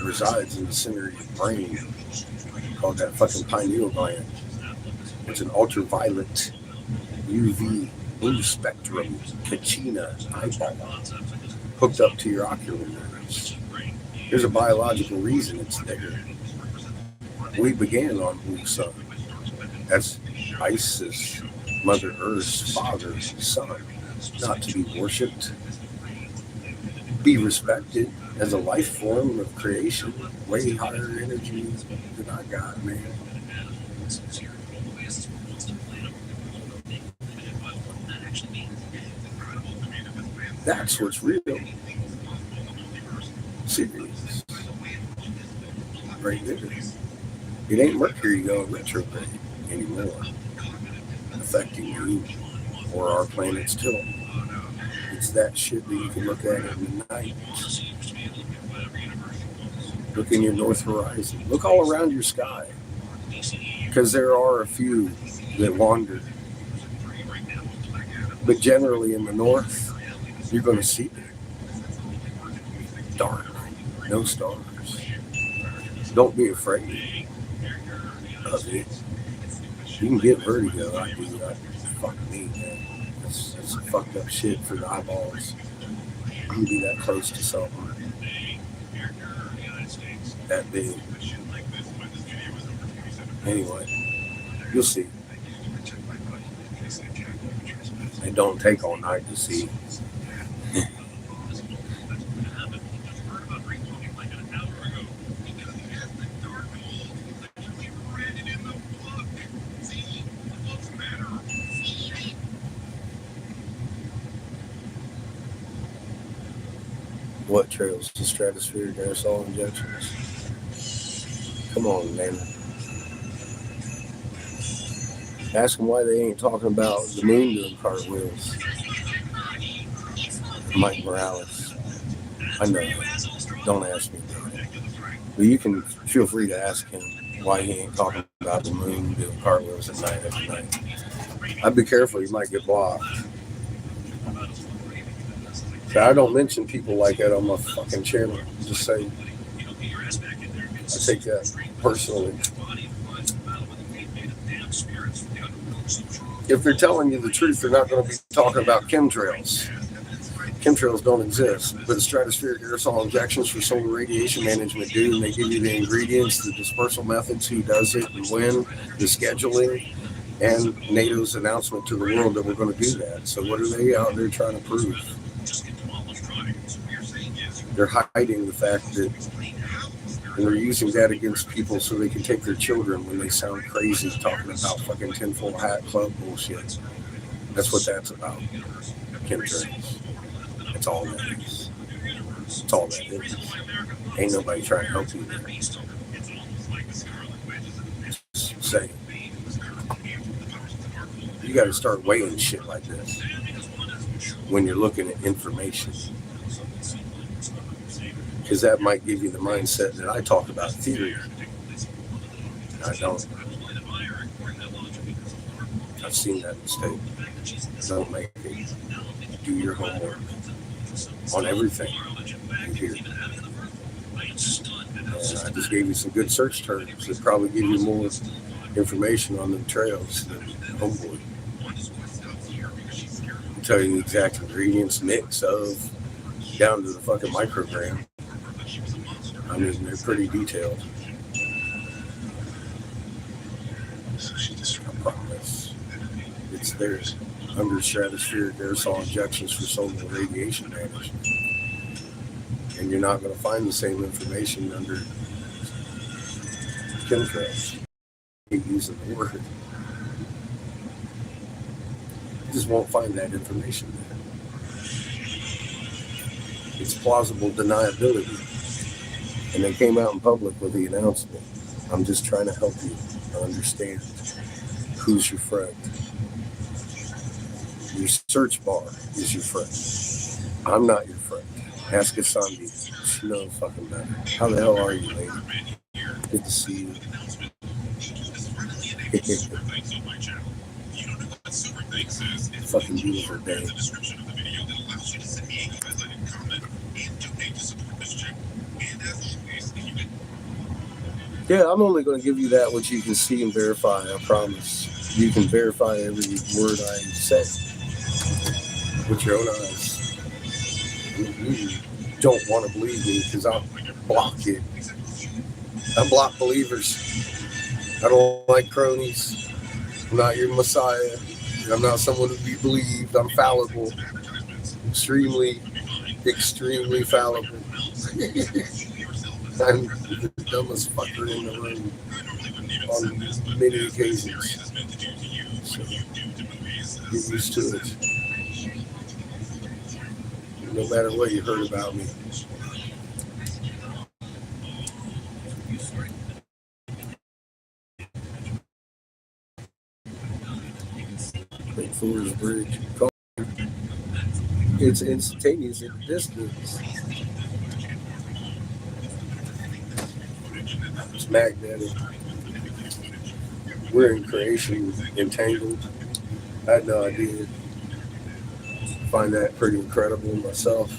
resides in the center of your brain, called that fucking pineal gland. It's an ultraviolet UV blue spectrum Kachina eyeball hooked up to your ocular nerves. There's a biological reason it's there. We began on Blue Sun. That's Isis, Mother Earth's father's son, not to be worshipped, be respected as a life form of creation, way higher energy than I got, man. That's what's real. Serious. Right there. It ain't Mercury going retrograde anymore, affecting you or our planet's tilt. It's that shit that you can look at in the night. Look in your north horizon. Look all around your sky. Because there are a few that wander. But generally in the north, you're going to see it. Dark. No stars. Don't be afraid of it. You can get vertigo. I do. Fuck me, man. That's fucked up shit for the eyeballs. You can be that close to something that big. Anyway, you'll see. It don't take all night to see. What trails? The stratospheric aerosol injections. Come on, man. Ask them why they ain't talking about the moon doing cartwheels. Mike Morales. I know. Don't ask me. But you can feel free to ask him why he ain't talking about the moon doing cartwheels at night every night. I'd be careful, you might get blocked. So I don't mention people like that on my fucking channel. Just say, I take that personally. If they're telling you the truth, they're not going to be talking about chemtrails. Chemtrails don't exist, but stratospheric aerosol injections for solar radiation management do, and they give you the ingredients, the dispersal methods, who does it and when, the scheduling, and NATO's announcement to the world that we're going to do that. So what are they out there trying to prove? They're hiding the fact that, and they're using that against people so they can take their children when they sound crazy talking about fucking tinfoil hat club bullshit. That's what that's about. Chemtrails. That's all that is. That's all that is. Ain't nobody trying to help you there. Just saying. You got to start weighing shit like this when you're looking at information. Because that might give you the mindset that I talk about theory. I don't. I've seen that mistake. Don't make it. Do your homework on everything in here. And I just gave you some good search terms that probably give you more information on the trails than Homeboy. I'll tell you the exact ingredients, mix of, down to the fucking microgram. I mean, they're pretty detailed. I promise. It's there under stratospheric aerosol injections for solar radiation management. And you're not going to find the same information under chemtrails. I hate using the word. You just won't find that information there. It's plausible deniability. And they came out in public with the announcement. I'm just trying to help you understand who's your friend. Your search bar is your friend. I'm not your friend. Ask Asandi. She knows fucking better. How the hell are you, lady? Good to see you. Fucking beautiful day. Yeah, I'm only going to give you that which you can see and verify. I promise. You can verify every word I say with your own eyes. You don't want to believe me because I'll block you. I block believers. I don't like cronies. I'm not your messiah. I'm not someone to be believed. I'm fallible. Extremely, extremely fallible. I'm the dumbest fucker in the room on many occasions. So get used to it. No matter what you heard about me. Lake Forest Bridge. It's instantaneous in the distance. It's magnetic. We're in creation entangled. I had no idea. Find that pretty incredible myself.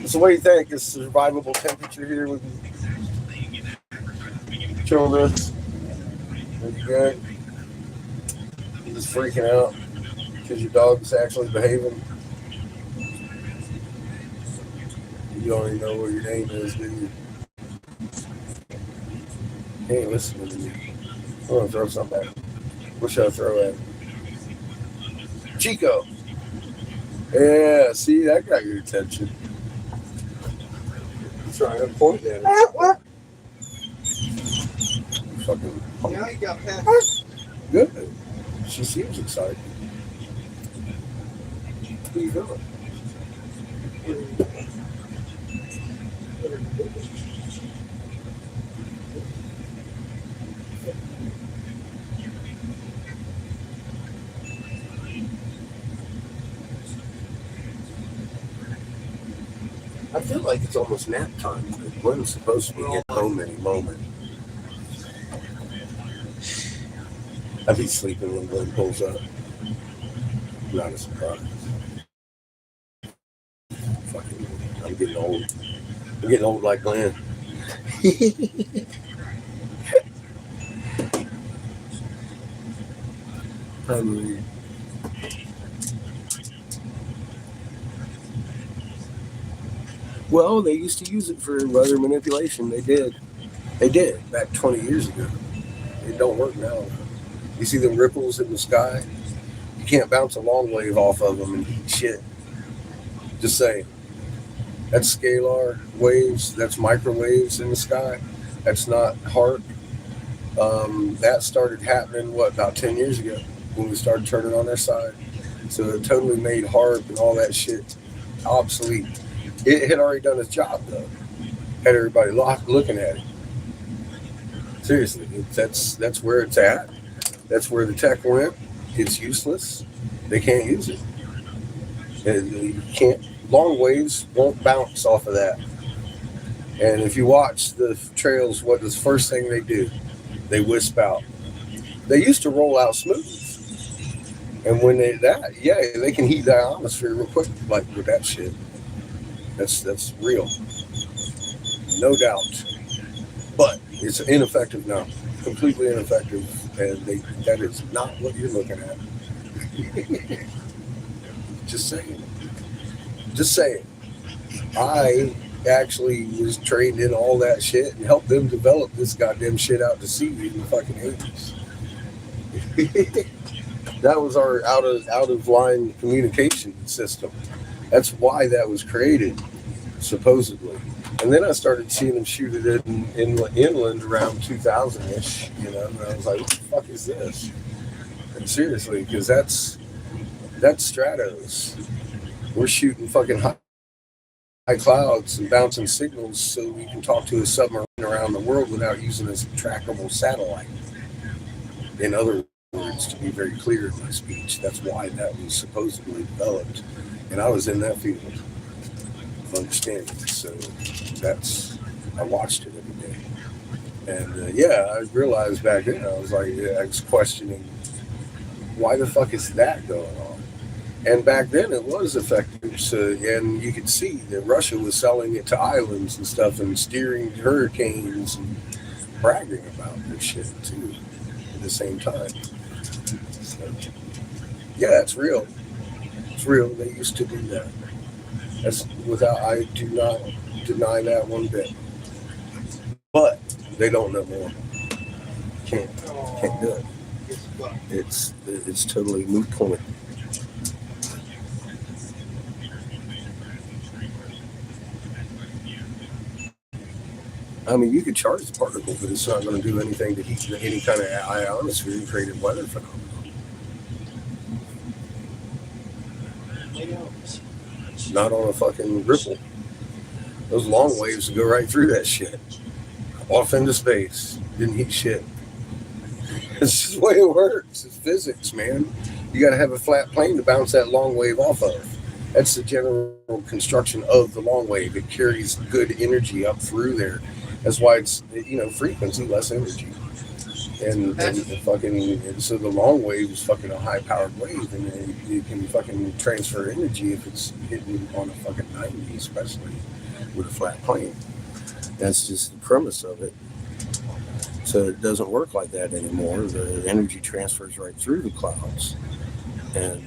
So what do you think? Is survivable temperature here with children? Are you good? You just freaking out because your dog's actually behaving? You don't even know what your name is, do you? He ain't listening to me. I'm going to throw something at him. What should I throw at him? Chico. Yeah, see, that got your attention. Trying to point at it. Fucking Now you got past. good. She seems excited. What are you doing? I feel like it's almost nap time. Gwen's supposed to be getting home any moment. I'd be sleeping when Gwen pulls up. Not a surprise. Fucking, I'm getting old. I'm getting old like Glenn. Well, they used to use it for weather manipulation. They did. They did back 20 years ago. It don't work now. You see the ripples in the sky? You can't bounce a long wave off of them and eat shit. Just saying. That's scalar waves. That's microwaves in the sky. That's not HARP. That started happening, about 10 years ago when we started turning on their side. So it totally made HARP and all that shit obsolete. It had already done its job, though. Had everybody looking at it. Seriously, that's where it's at. That's where the tech went. It's useless. They can't use it. You can't. Long waves won't bounce off of that. And if you watch the trails, what is the first thing they do? They wisp out. They used to roll out smooth. And when they can heat the atmosphere real quick, like with that shit. That's real. No doubt. But it's ineffective now. Completely ineffective. And that is not what you're looking at. Just saying. Just saying. I actually was trained in all that shit and helped them develop this goddamn shit out to sea in the fucking 80s. That was our out of line communication system. That's why that was created, supposedly. And then I started seeing them shoot it inland around 2000-ish, and I was like, what the fuck is this? And seriously, because that's Stratos. We're shooting fucking high clouds and bouncing signals so we can talk to a submarine around the world without using a trackable satellite. In other words, to be very clear in my speech, that's why that was supposedly developed. And I was in that field of understanding. So I watched it every day. And I realized back then, I was questioning, why the fuck is that going on? And back then it was effective. So, and you could see that Russia was selling it to islands and stuff and steering hurricanes and bragging about this shit too at the same time. So, yeah, it's real. It's real. They used to do that. That's without. I do not deny that one bit. But they don't know more. Can't do it. It's totally moot point. I mean, you could charge the particle, but it's not going to do anything to heat any kind of ionosphere and create a weather phenomenon. Not on a fucking ripple. Those long waves would go right through that shit. Off into space. Didn't heat shit. It's just the way it works. It's physics, man. You got to have a flat plane to bounce that long wave off of. That's the general construction of the long wave. It carries good energy up through there. That's why it's, frequency, less energy. And so the long wave is fucking a high powered wave, and you can fucking transfer energy if it's hitting on a fucking 90, especially with a flat plane. That's just the premise of it. So it doesn't work like that anymore. The energy transfers right through the clouds, and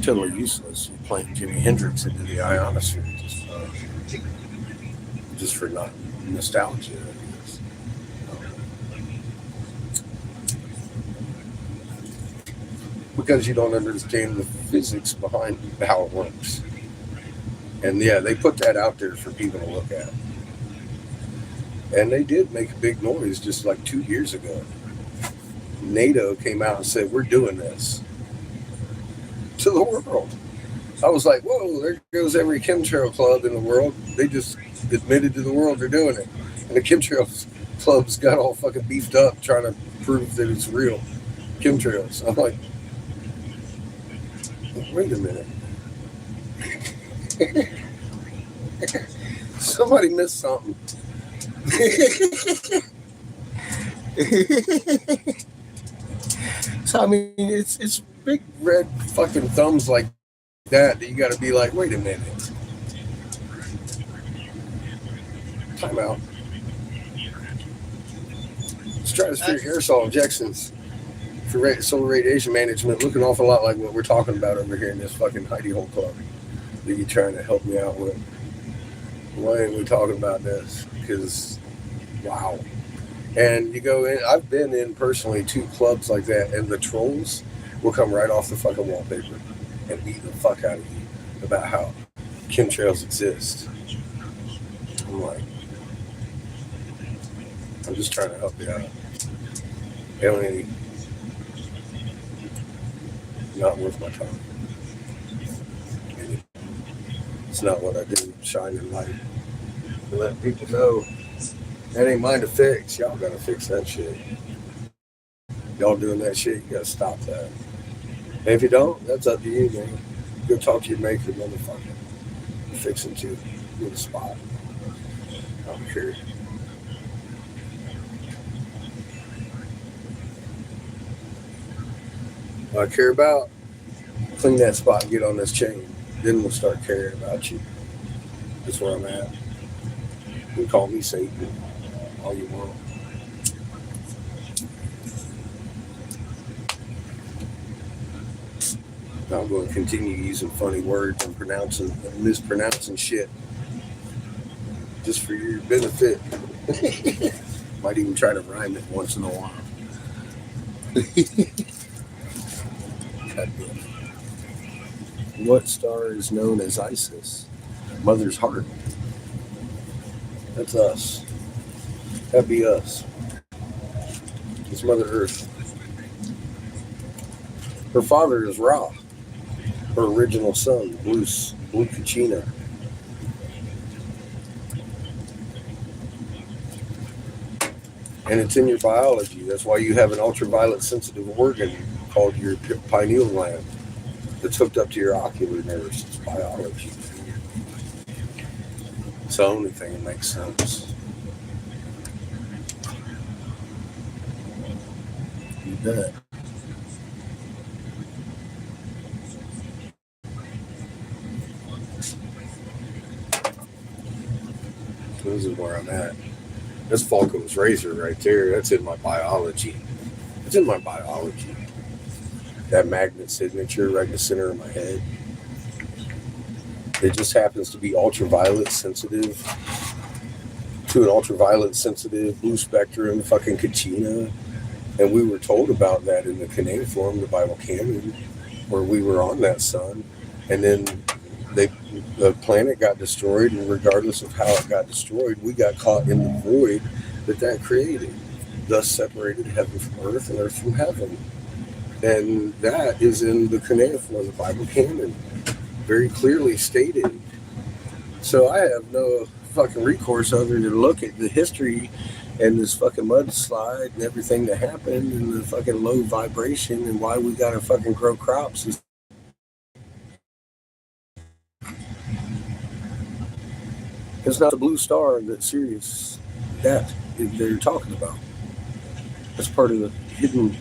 totally useless. You're playing Jimi Hendrix into the ionosphere just for not nostalgia. Because you don't understand the physics behind how it works. And yeah, they put that out there for people to look at. And they did make a big noise just like 2 years ago. NATO came out and said, we're doing this to the world. I was like, whoa, there goes every chemtrail club in the world. They just admitted to the world they're doing it. And the chemtrail clubs got all fucking beefed up trying to prove that it's real. Chemtrails. I'm like, wait a minute. Somebody missed something. So I mean, it's big red fucking thumbs like that you got to be like, wait a minute. Time out. Stratospheric aerosol injections for solar radiation management look an awful lot like what we're talking about over here in this fucking hidey hole club that you're trying to help me out with. Why ain't we talking about this? Because, wow. And you go in, I've been in personally 2 clubs like that, and the trolls will come right off the fucking wallpaper and beat the fuck out of you about how chemtrails exist. I'm like, I'm just trying to help you out. Alien, not worth my time. It's not what I do, shining light. To let people know that ain't mine to fix. Y'all gotta fix that shit. Y'all doing that shit, you gotta stop that. And if you don't, that's up to you, man. Go talk to your maker, motherfucker. You're fixing to with a spot. I don't care. What I care about, clean that spot and get on this chain. Then we'll start caring about you. That's where I'm at. You can call me Satan all you want. I'm going to continue using funny words and mispronouncing shit just for your benefit. Might even try to rhyme it once in a while. What star is known as Isis? Mother's heart. That's us. That'd be us. It's Mother Earth. Her father is Ra, her original son, Blue Cucina. And it's in your biology. That's why you have an ultraviolet sensitive organ called your pineal gland that's hooked up to your ocular nerves. It's biology. It's the only thing that makes sense. You bet. This is where I'm at. That's Falco's razor right there. That's in my biology. It's in my biology. That magnet signature right in the center of my head. It just happens to be ultraviolet sensitive to an ultraviolet sensitive blue spectrum fucking Kachina. And we were told about that in the cuneiform, the Bible canon, where we were on that sun. And then the planet got destroyed, and regardless of how it got destroyed, we got caught in the void that created, thus separated heaven from earth and earth from heaven. And that is in the cuneiform, the Bible canon, very clearly stated. So I have no fucking recourse other than look at the history and this fucking mudslide and everything that happened and the fucking low vibration and why we gotta fucking grow crops. It's not the blue star that Sirius that they're talking about. That's part of the hidden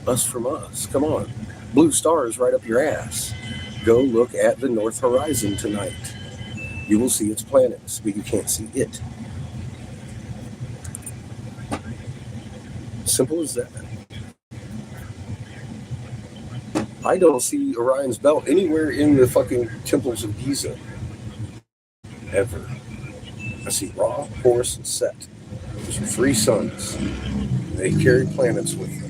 us from us. Come on. Blue star is right up your ass. Go look at the north horizon tonight. You will see its planets, but you can't see it. Simple as that. I don't see Orion's belt anywhere in the fucking temples of Giza. Ever. I see Ra, Horus, and Set. Those are 3 suns. They carry planets with them.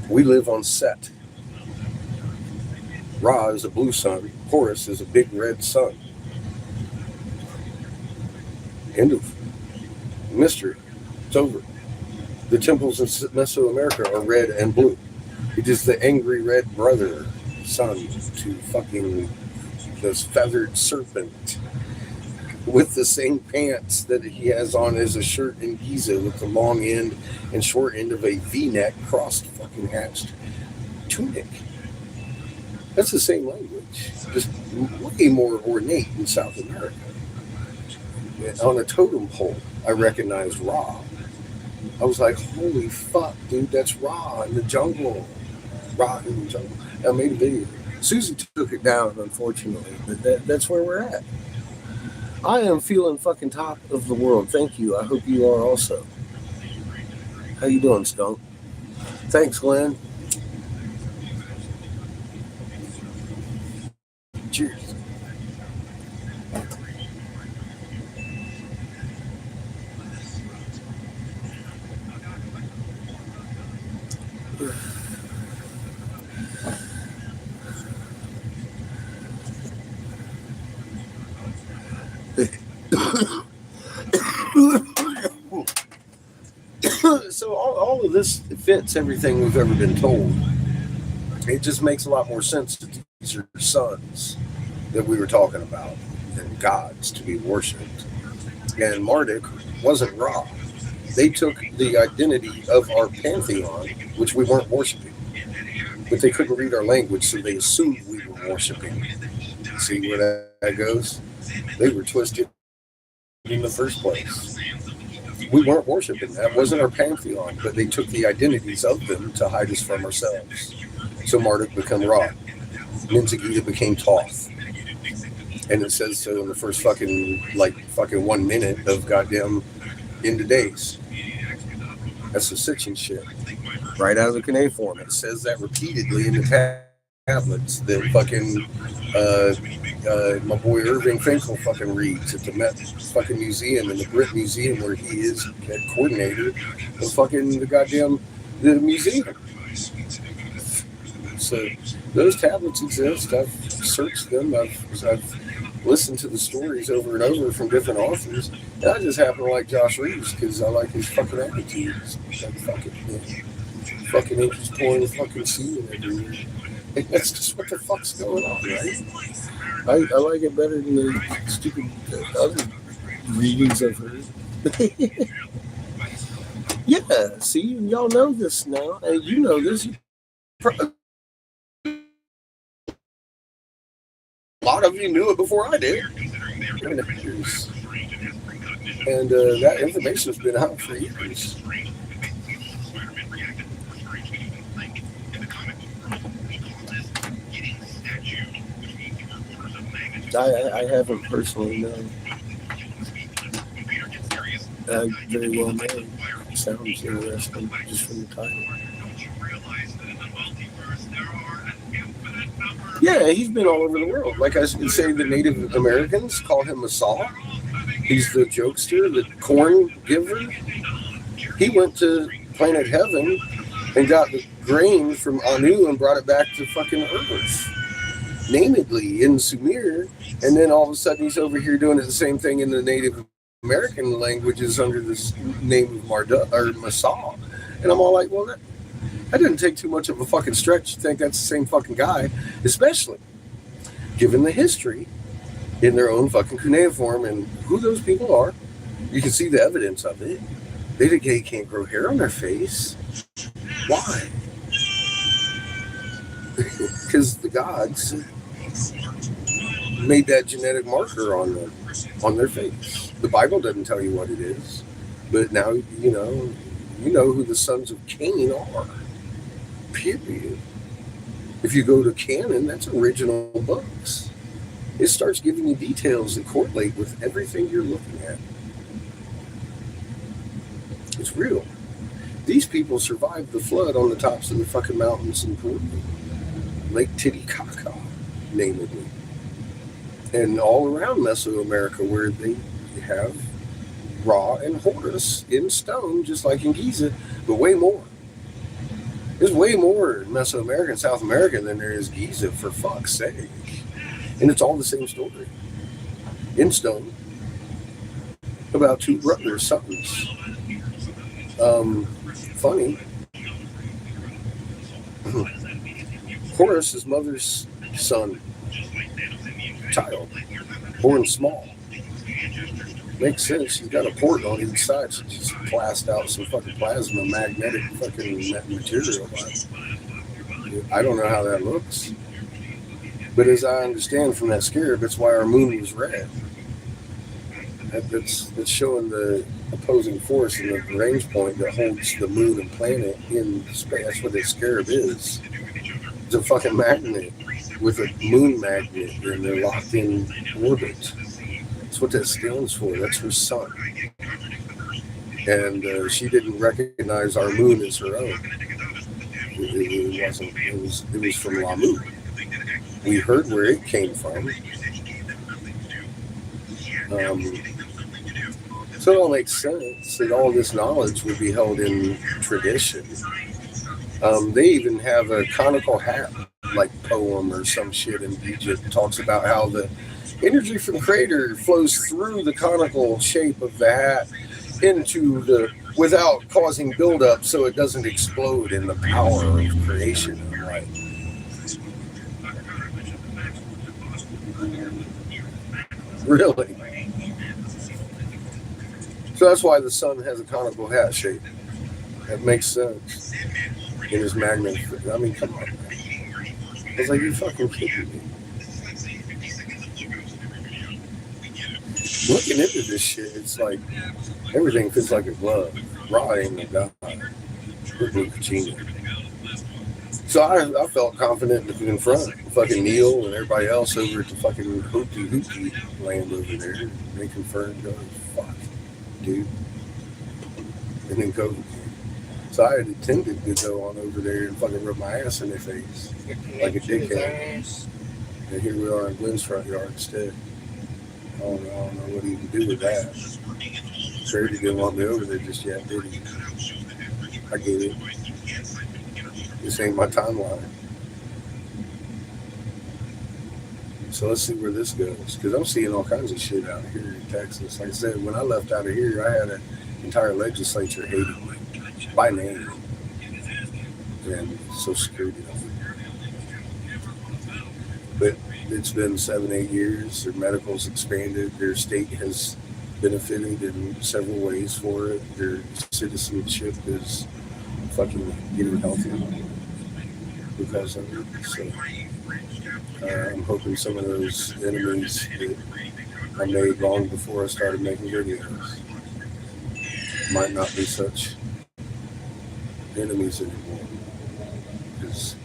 We live on Set. Ra is a blue sun. Horus is a big red sun. End of mystery. It's over. The temples in Mesoamerica are red and blue. It is the angry red brother sun to fucking this feathered serpent with the same pants that he has on as a shirt in Giza with the long end and short end of a V-neck crossed fucking hatched tunic. That's the same language, just way more ornate in South America. On a totem pole, I recognized Ra. I was like, holy fuck, dude, that's Ra in the jungle. Ra in the jungle. I made a video. Susie took it down, unfortunately, but that's where we're at. I am feeling fucking top of the world. Thank you. I hope you are also. How you doing, Skunk? Thanks, Glenn. Cheers. So all of this fits everything we've ever been told. It just makes a lot more sense that these are sons that we were talking about and gods to be worshipped. And Marduk wasn't Ra. They took the identity of our pantheon, which we weren't worshiping. But they couldn't read our language, so they assumed we were worshiping. See where that goes? They were twisted in the first place. We weren't worshiping. That wasn't our pantheon, but they took the identities of them to hide us from ourselves. So Marduk became Ra. Ninzagita became Thoth. And it says so in the first fucking 1 minute of goddamn End of Days. That's the Sitchin shit. Right out of the cuneiform. It says that repeatedly in the tablets that fucking my boy Irving Finkel fucking reads at the Met fucking museum and the Brit Museum where he is head coordinator of fucking the museum. So those tablets exist. I've searched them. I've listened to the stories over and over from different authors. And I just happen to like Josh Reeves because I like his fucking attitudes. Like fucking inches pouring fucking semen everywhere. And that's just what the fuck's going on, right? I like it better than the stupid other readings I've heard. Yeah, see, y'all know this now, and you know this. A lot of you knew it before I did. And that information has been out for years. I haven't personally known. Very well known. Sounds interesting just from the title. Yeah, he's been all over the world. Like I say, the Native Americans call him Masal. He's the jokester, the corn giver. He went to planet Heaven and got the grain from Anu and brought it back to fucking Earth, namedly in Sumir. And then all of a sudden he's over here doing the same thing in the Native American languages under this name of Masal. And I'm all like, well, that didn't take too much of a fucking stretch to think that's the same fucking guy, especially given the history in their own fucking cuneiform and who those people are. You can see the evidence of it. They can't grow hair on their face. Why? Because the gods made that genetic marker on them, on their face. The Bible doesn't tell you what it is, but now you know who the sons of Cain are. Period. If you go to canon, that's original books. It starts giving you details that correlate with everything you're looking at. It's real. These people survived the flood on the tops of the fucking mountains in Peru. Lake Titicaca, namely. And all around Mesoamerica where they have Ra and Horus in stone, just like in Giza, but way more. There's way more in Mesoamerica and South America than there is Giza, for fuck's sake. And it's all the same story. In stone. About two brothers, somethings. Funny. Horus' mother's son, child, born small. Makes sense. She's got a port on each side. She just blast out some fucking plasma, magnetic fucking material. I don't know how that looks. But as I understand from that scarab, that's why our moon was red. That's showing the opposing force in the range point that holds the moon and planet in space. That's what that scarab is. It's a fucking magnet with a moon magnet, and they're locked in orbit. That's what that stands for. That's her sun. And she didn't recognize our moon as her own. It wasn't. It was from Lamu. We heard where it came from. So it all makes sense that all this knowledge would be held in tradition. They even have a conical hat, like poem or some shit in Egypt. It talks about how the energy from the crater flows through the conical shape of the hat into without causing buildup, so it doesn't explode in the power of creation. Right? Really? So that's why the sun has a conical hat shape. That makes sense. In his magnet. I mean, come on. I was like, you fucking kidding me. Looking into this shit, it's like everything fits like a glove. Ra ain't a god. So I felt confident to confront fucking Neil and everybody else over at the fucking Hootie land over there. They confirmed, fuck, dude. And then COVID came. So I had intended to go on over there and fucking rub my ass in their face like a dickhead. And here we are in Glenn's front yard instead. I don't know what he can do with that. Charity didn't want me over there just yet, did he? I get it. This ain't my timeline. So let's see where this goes. Because I'm seeing all kinds of shit out here in Texas. Like I said, when I left out of here, I had an entire legislature hating me by name. And Social Security. But it's been 7-8 years. Their medical's expanded. Their state has benefited in several ways for it. Their citizenship is fucking getting healthier because of it. So I'm hoping some of those enemies that I made long before I started making videos might not be such enemies anymore, because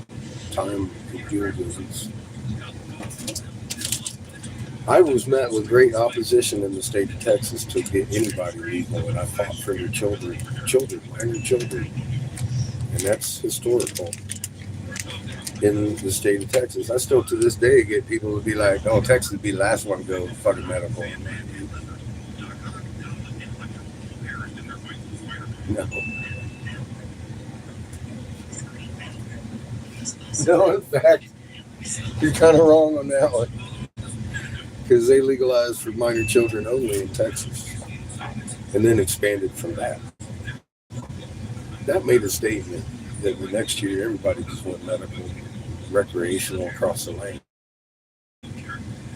time can heal disease. I was met with great opposition in the state of Texas to get anybody legal, and I fought for your minor children, and that's historical in the state of Texas. I still to this day get people to be like, "Oh, Texas would be the last one to go fucking medical." No, no. In fact, you're kind of wrong on that one because they legalized for minor children only in Texas, and then expanded from that. That made a statement that the next year everybody just went medical, recreational across the land.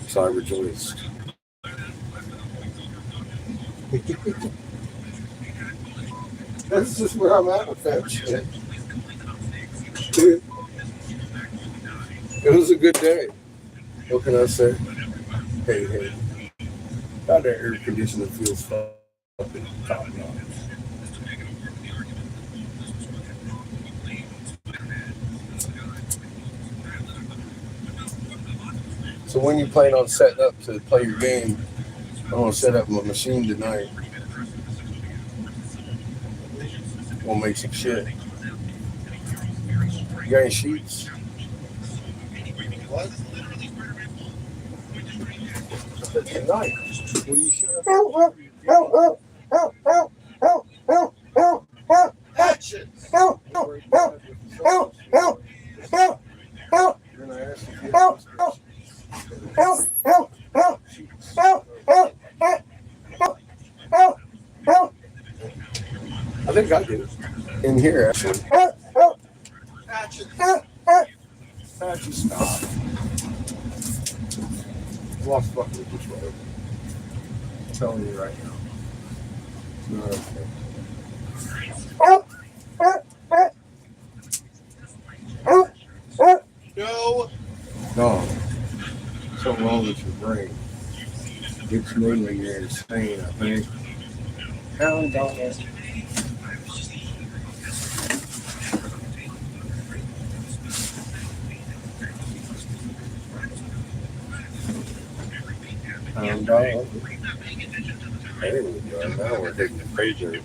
So I rejoiced. That's just where I'm at with that shit. It was a good day. What can I say? Hey. God, that air conditioning feels fucking top notch. So when you plan on setting up to play your game, I'm gonna set up my machine tonight. We'll make some shit. You got any sheets? What? Tonight. When you set up. Hatchets. You're gonna ask if you I think I do. In here, actually. Hatchets. Actually, stop. Lost fucking with this road. I'm telling you right now. It's not okay. No. No. Something wrong with your brain. It's mainly you're insane, I think. Hound dog. Hound dog. There we go. Now we're taking the pagers.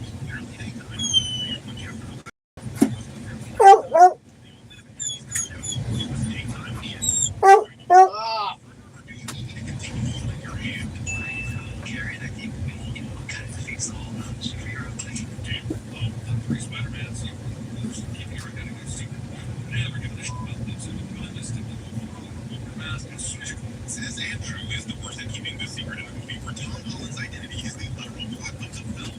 Ah. Says Andrew is the worst at keeping the secret in the movie. For Tom Holland's identity is the literal plot of the film.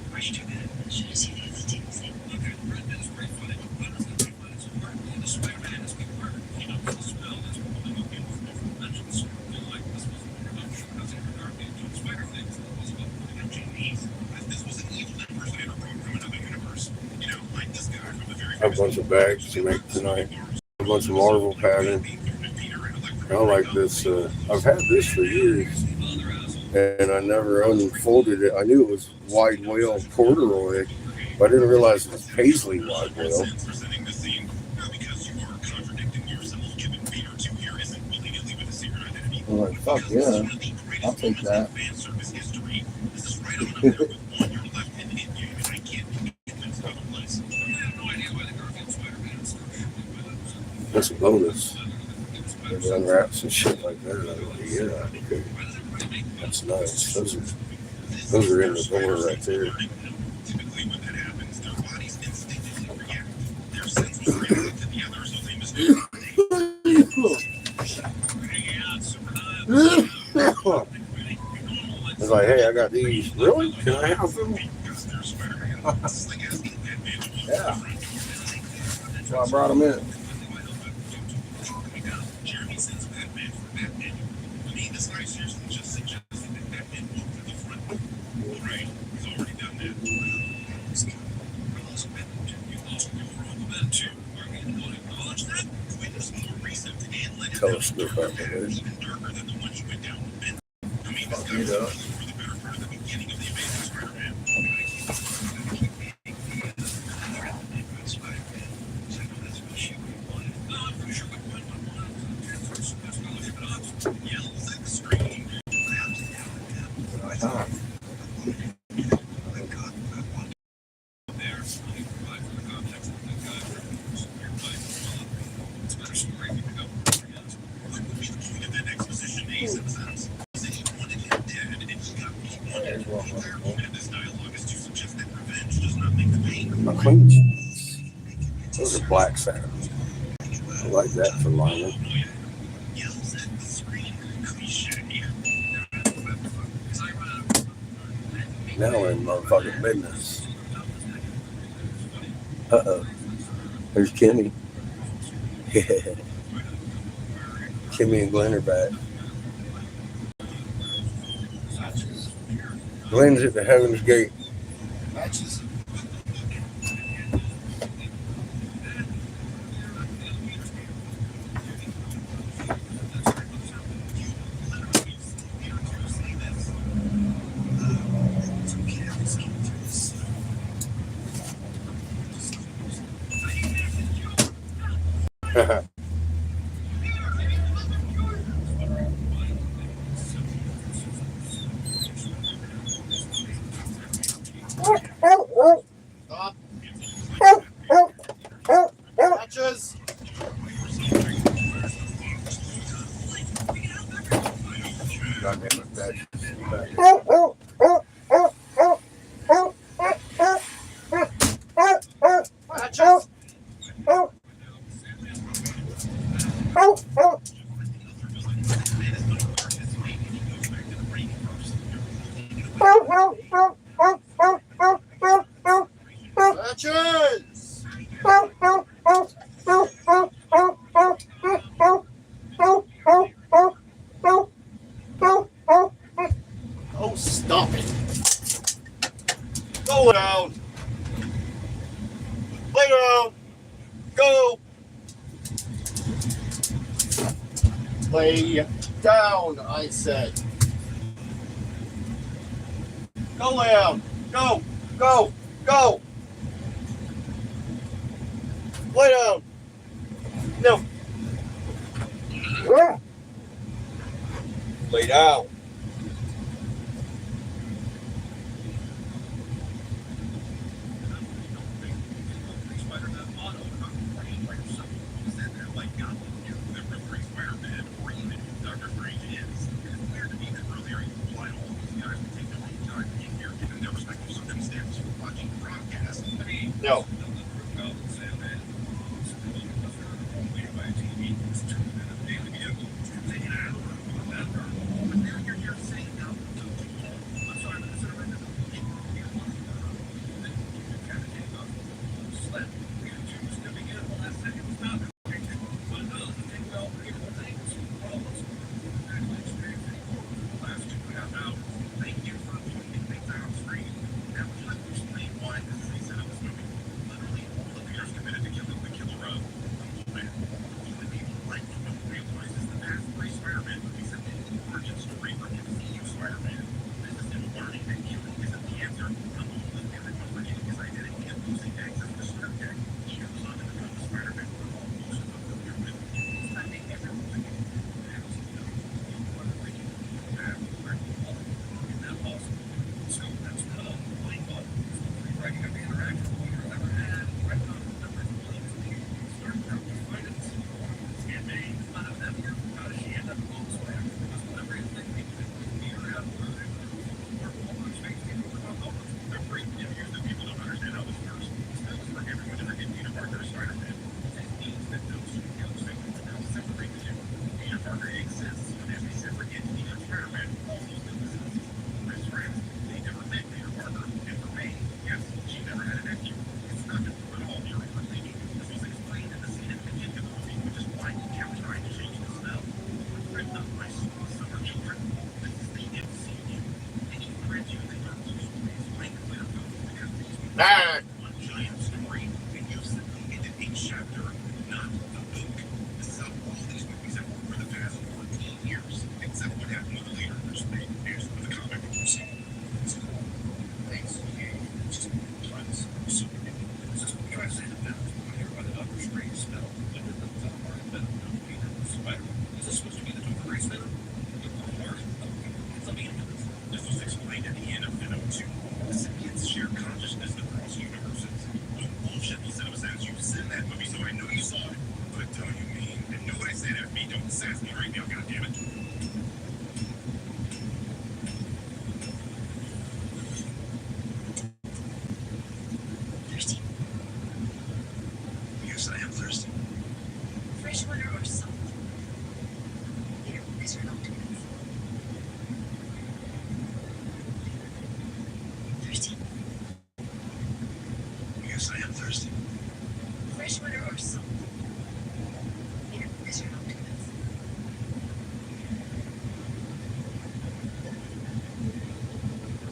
Where'd you do that? Should have seen the other things. Okay, Brad Pitt is great fun. Butters the great fun. It's hard. And the Spider-Man is good work. You know, the spell is one of the movie mentions. Like this was production. That's in regard to the Spider things. That was about putting up James. This was an evil impersonator from another universe. You know, like this guy from the very. I have a bunch of bags to make tonight. A bunch of Marvel pattern. I like this. I've had this for years, and I never unfolded it. I knew it was wide whale corduroy, but I didn't realize it was paisley wide whale. I'm like, fuck yeah, I'll take that. That's a bonus. It unwraps and shit like that. I'm like, yeah, okay. That's nice. Those are in the door right there. It's like, hey, I got these. Really? Can I have them? Yeah. So I brought them in. Telescope out there. Fuck it up. My clean sheets. Those are black satin. I like that for lining. Now we're in motherfucking business. Uh-oh. There's Kimmy. Kimmy and Glenn are back. Glenn's at the Heaven's Gate. Matches. Stop. Matches. Goddamn it, Patches. Matches. Matches. Oh, stop it. Go down. Lay down. Go. Lay down, I said. Go lay down. Go. Go. Go. Lay down. No. Lay down. No.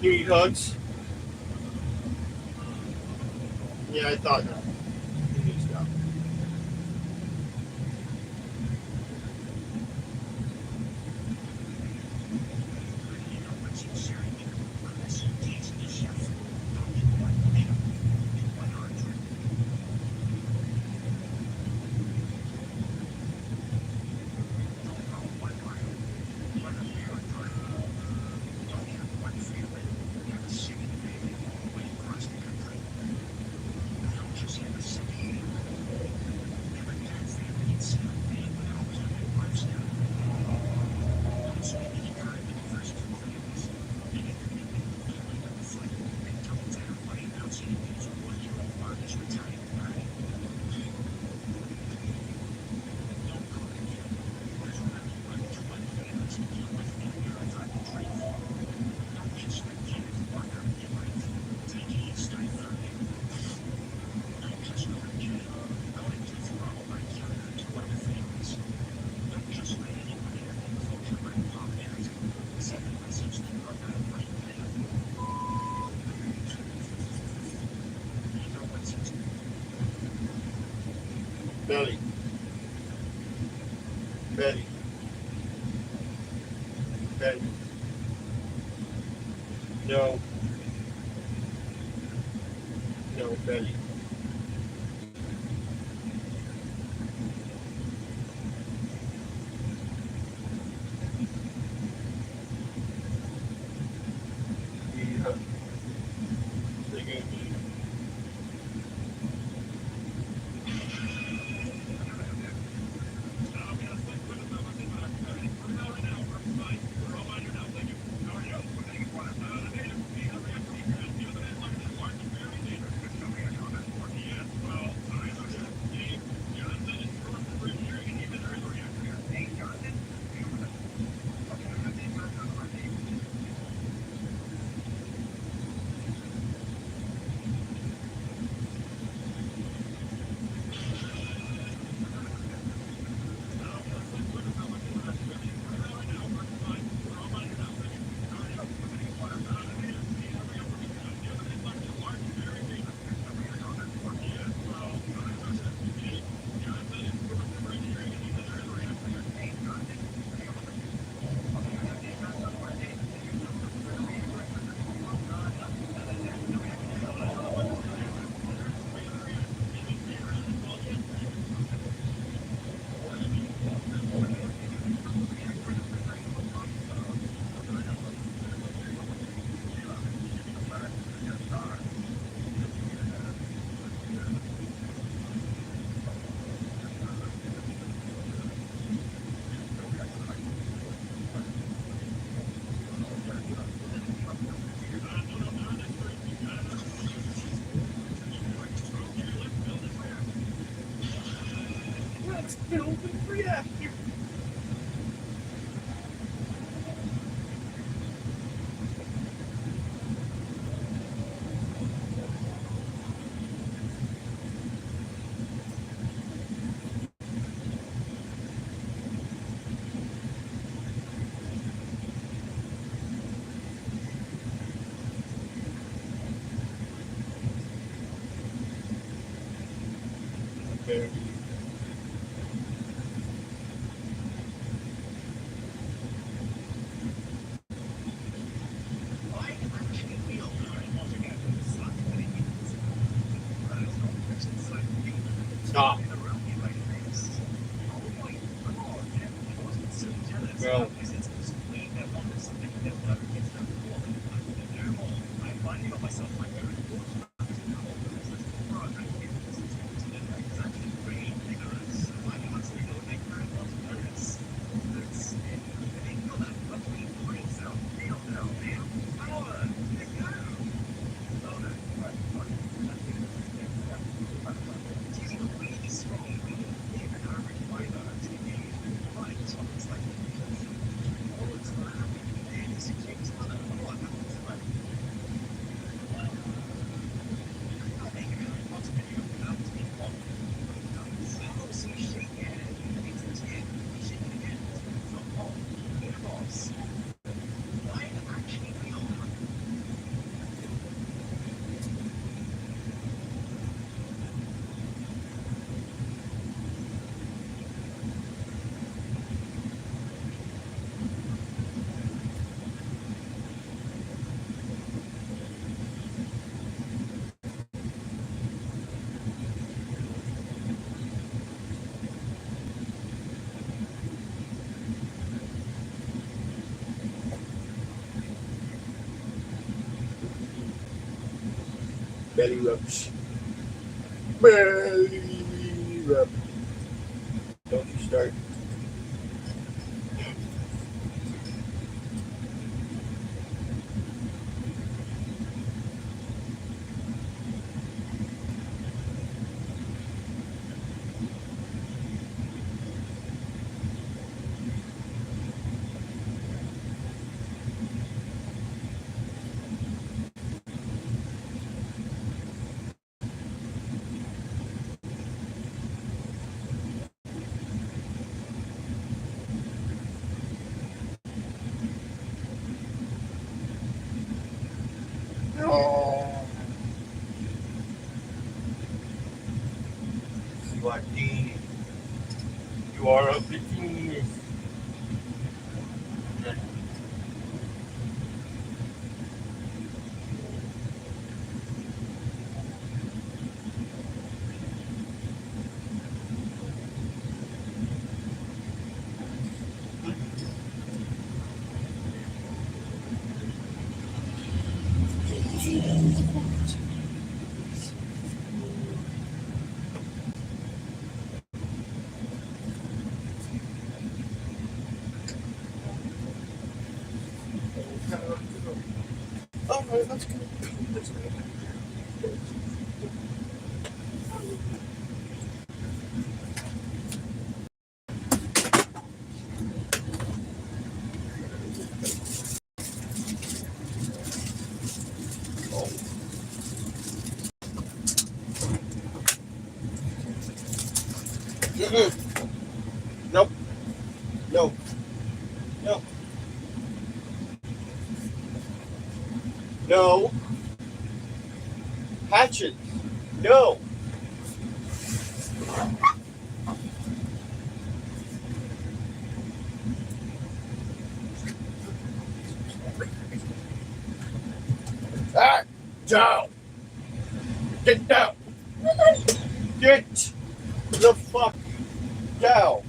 You need hugs? Yeah, I thought that. You need stuff. Belly. Belly. Belly. No. No, belly. Yeah. They gave me. Let's build the reactor. Belly. Stop. Well. Belly rubs. Belly rub. Don't you start. No. Swati, you are a genius. Oh, no, that's good. That's good. Mm-mm. Nope. No. No. No. Hatchet. No. Ah, down. Get down. Get the fuck down.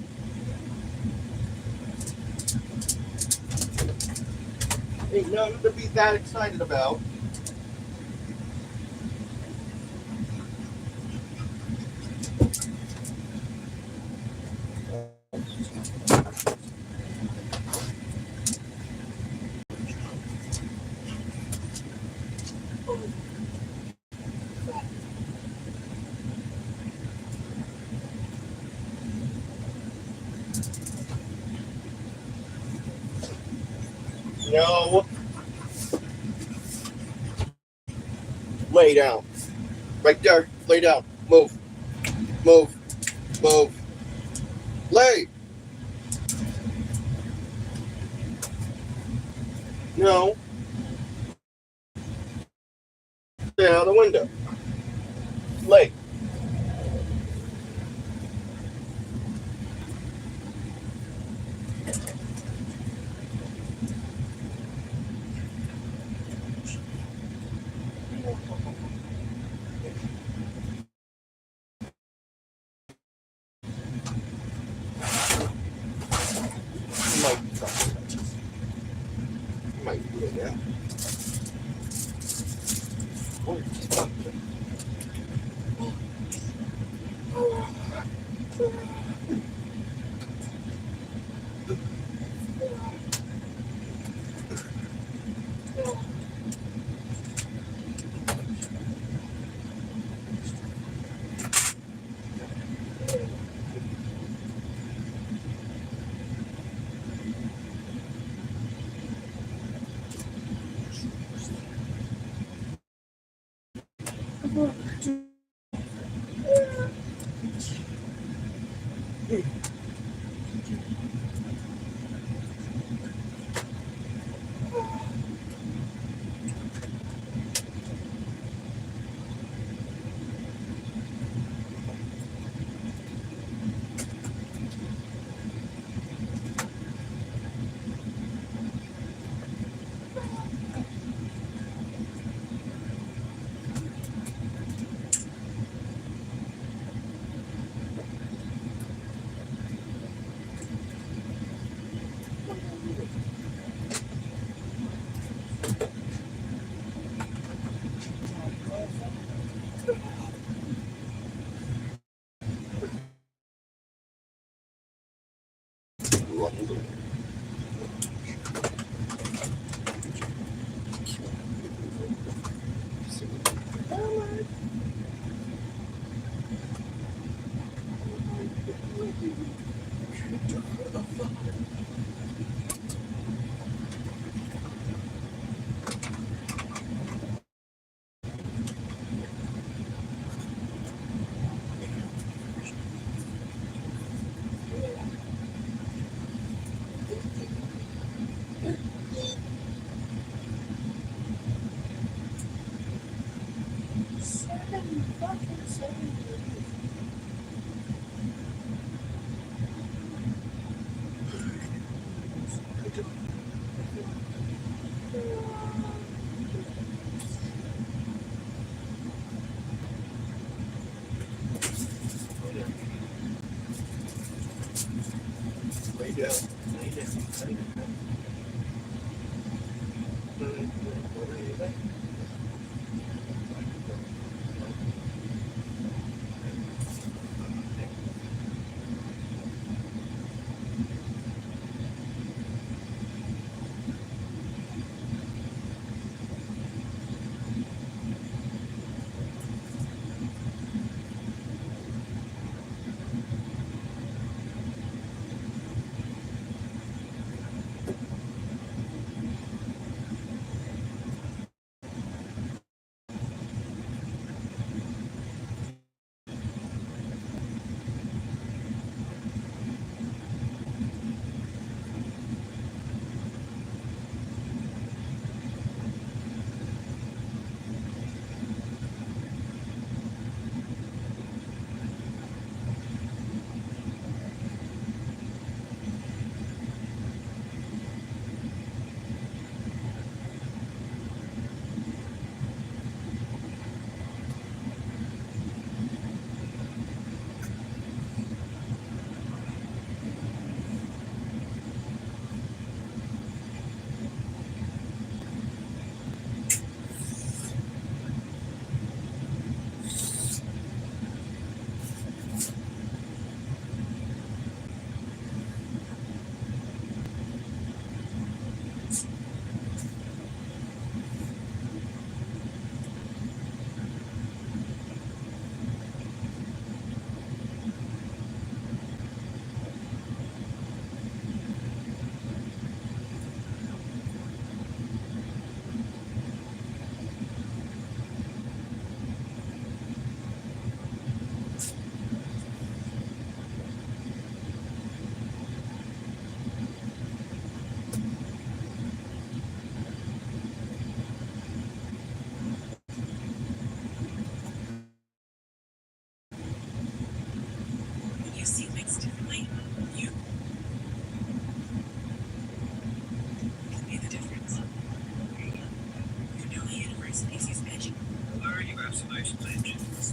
Ain't nothing to be that excited about. No. Lay down. Right there. Lay down. Move. Move. Move. Lay. No. Stay out of the window. Lay. You might do it now. fucking saying Lay down. Lay down. Lay down. When you see things differently, you can be the difference. Cornell University's magic. Hello, you absolute legends.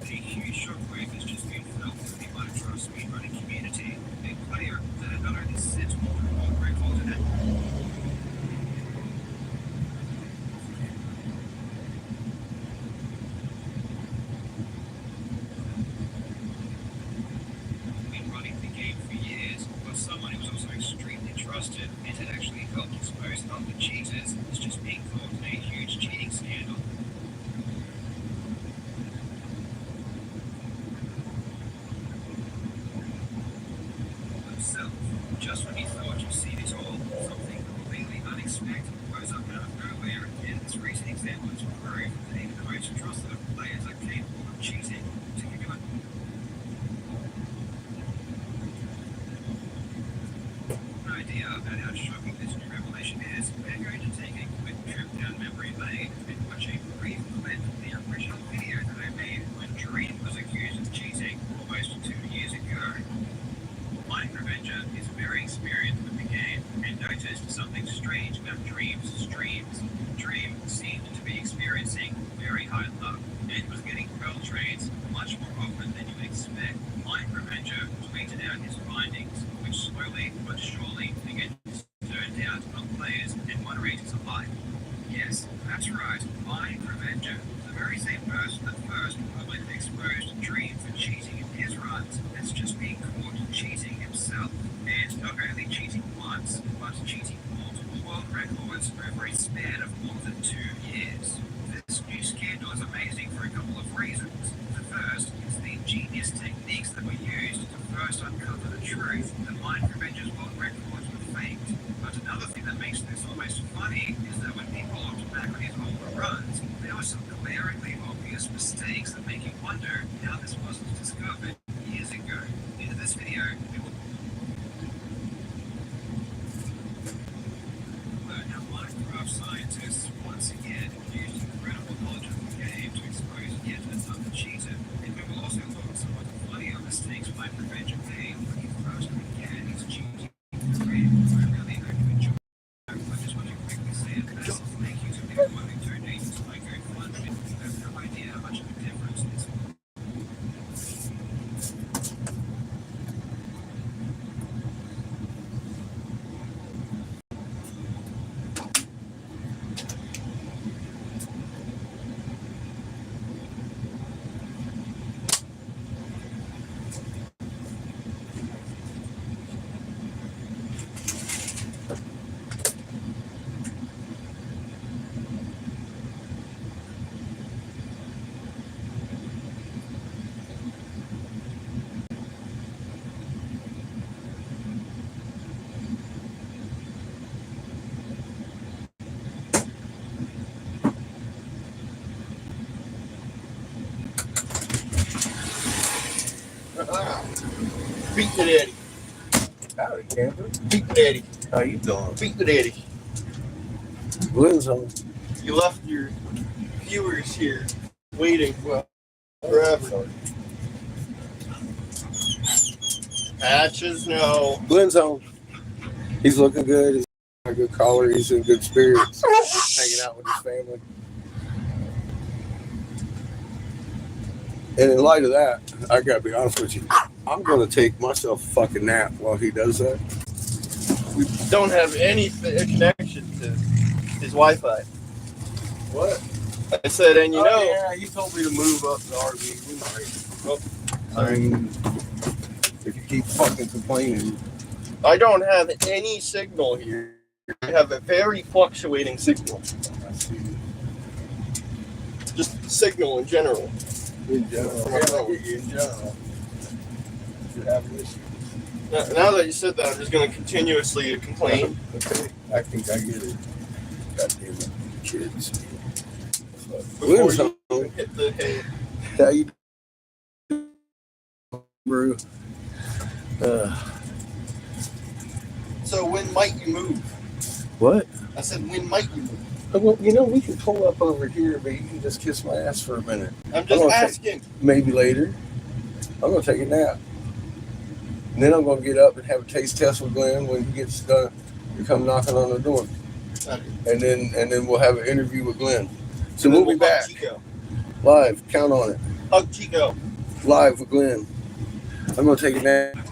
A huge shockwave has just been felt in the micro speedrunning community. A player that had not only set world record in it, been running the game for years, but someone who was also extremely trusted and had actually helped expose other cheaters is just being caught in a huge cheating scandal. Himself, just when you thought you'd seen it all, something completely unexpected rose up out of nowhere, and this recent example is proof that even the most trusted of players are capable of cheating. To give you an idea about how shocking this new revelation is, we're going to take a quick trip down memory lane and watch a brief clip of the original video that I made when Dream was accused of cheating almost 2 years ago. Mind Revenger is very experienced with the game and noticed something strange about Dream's streams. Dream seemed to be experiencing very high luck and was getting well trades much more often than you would expect. Mind Revenger tweeted out his findings, which slowly but surely began to turn out on players and moderators alike. Yes, that's right, Mind Revenger, the very same person that first publicly exposed Dream for cheating in his runs, has just been caught cheating himself. And not only cheating once, but cheating multiple world records over a span of more than 2 years. This new scandal is amazing for a couple of reasons. The first is the ingenious techniques that were used to first uncover the truth that Mind Revenger's world records were faked. But another thing that makes this almost funny is that when people looked back on his older runs, there were some glaringly obvious mistakes that make you wonder how this wasn't discovered years ago. In this video, we will learn how Minecraft scientists once again used incredible knowledge of the game to expose Beat the daddy. Howdy, camper. Beat the daddy. How you doing? Beat the daddy. Glenn's home. You left your viewers here waiting forever. Patches, no. Glenn's home. He's looking good. He's got a good collar. He's in good spirits. Hanging out with his family. And in light of that, I gotta be honest with you. I'm gonna take myself a fucking nap while he does that. We don't have any connection to his Wi-Fi. What? I said, and you know. Yeah, he told me to move up the RV. We might. Oh, I mean, if you keep fucking complaining. I don't have any signal here. I have a very fluctuating signal. I see. Just signal in general. In general. Yeah, in general. You have an issue. Now that you said that, I'm just going to continuously complain. Okay, I think I get it. God damn it, kids. Before you even hit the hay. How you doing, bro? So when might you move? What? I said, when might you move? Well, you know, we can pull up over here, but you can just kiss my ass for a minute. I'm just asking. Maybe later. I'm going to take a nap. And then I'm going to get up and have a taste test with Glenn when he gets done. You come knocking on the door. And then we'll have an interview with Glenn. So we'll be back. Chico. Live. Count on it. Hug Chico. Live with Glenn. I'm going to take a nap.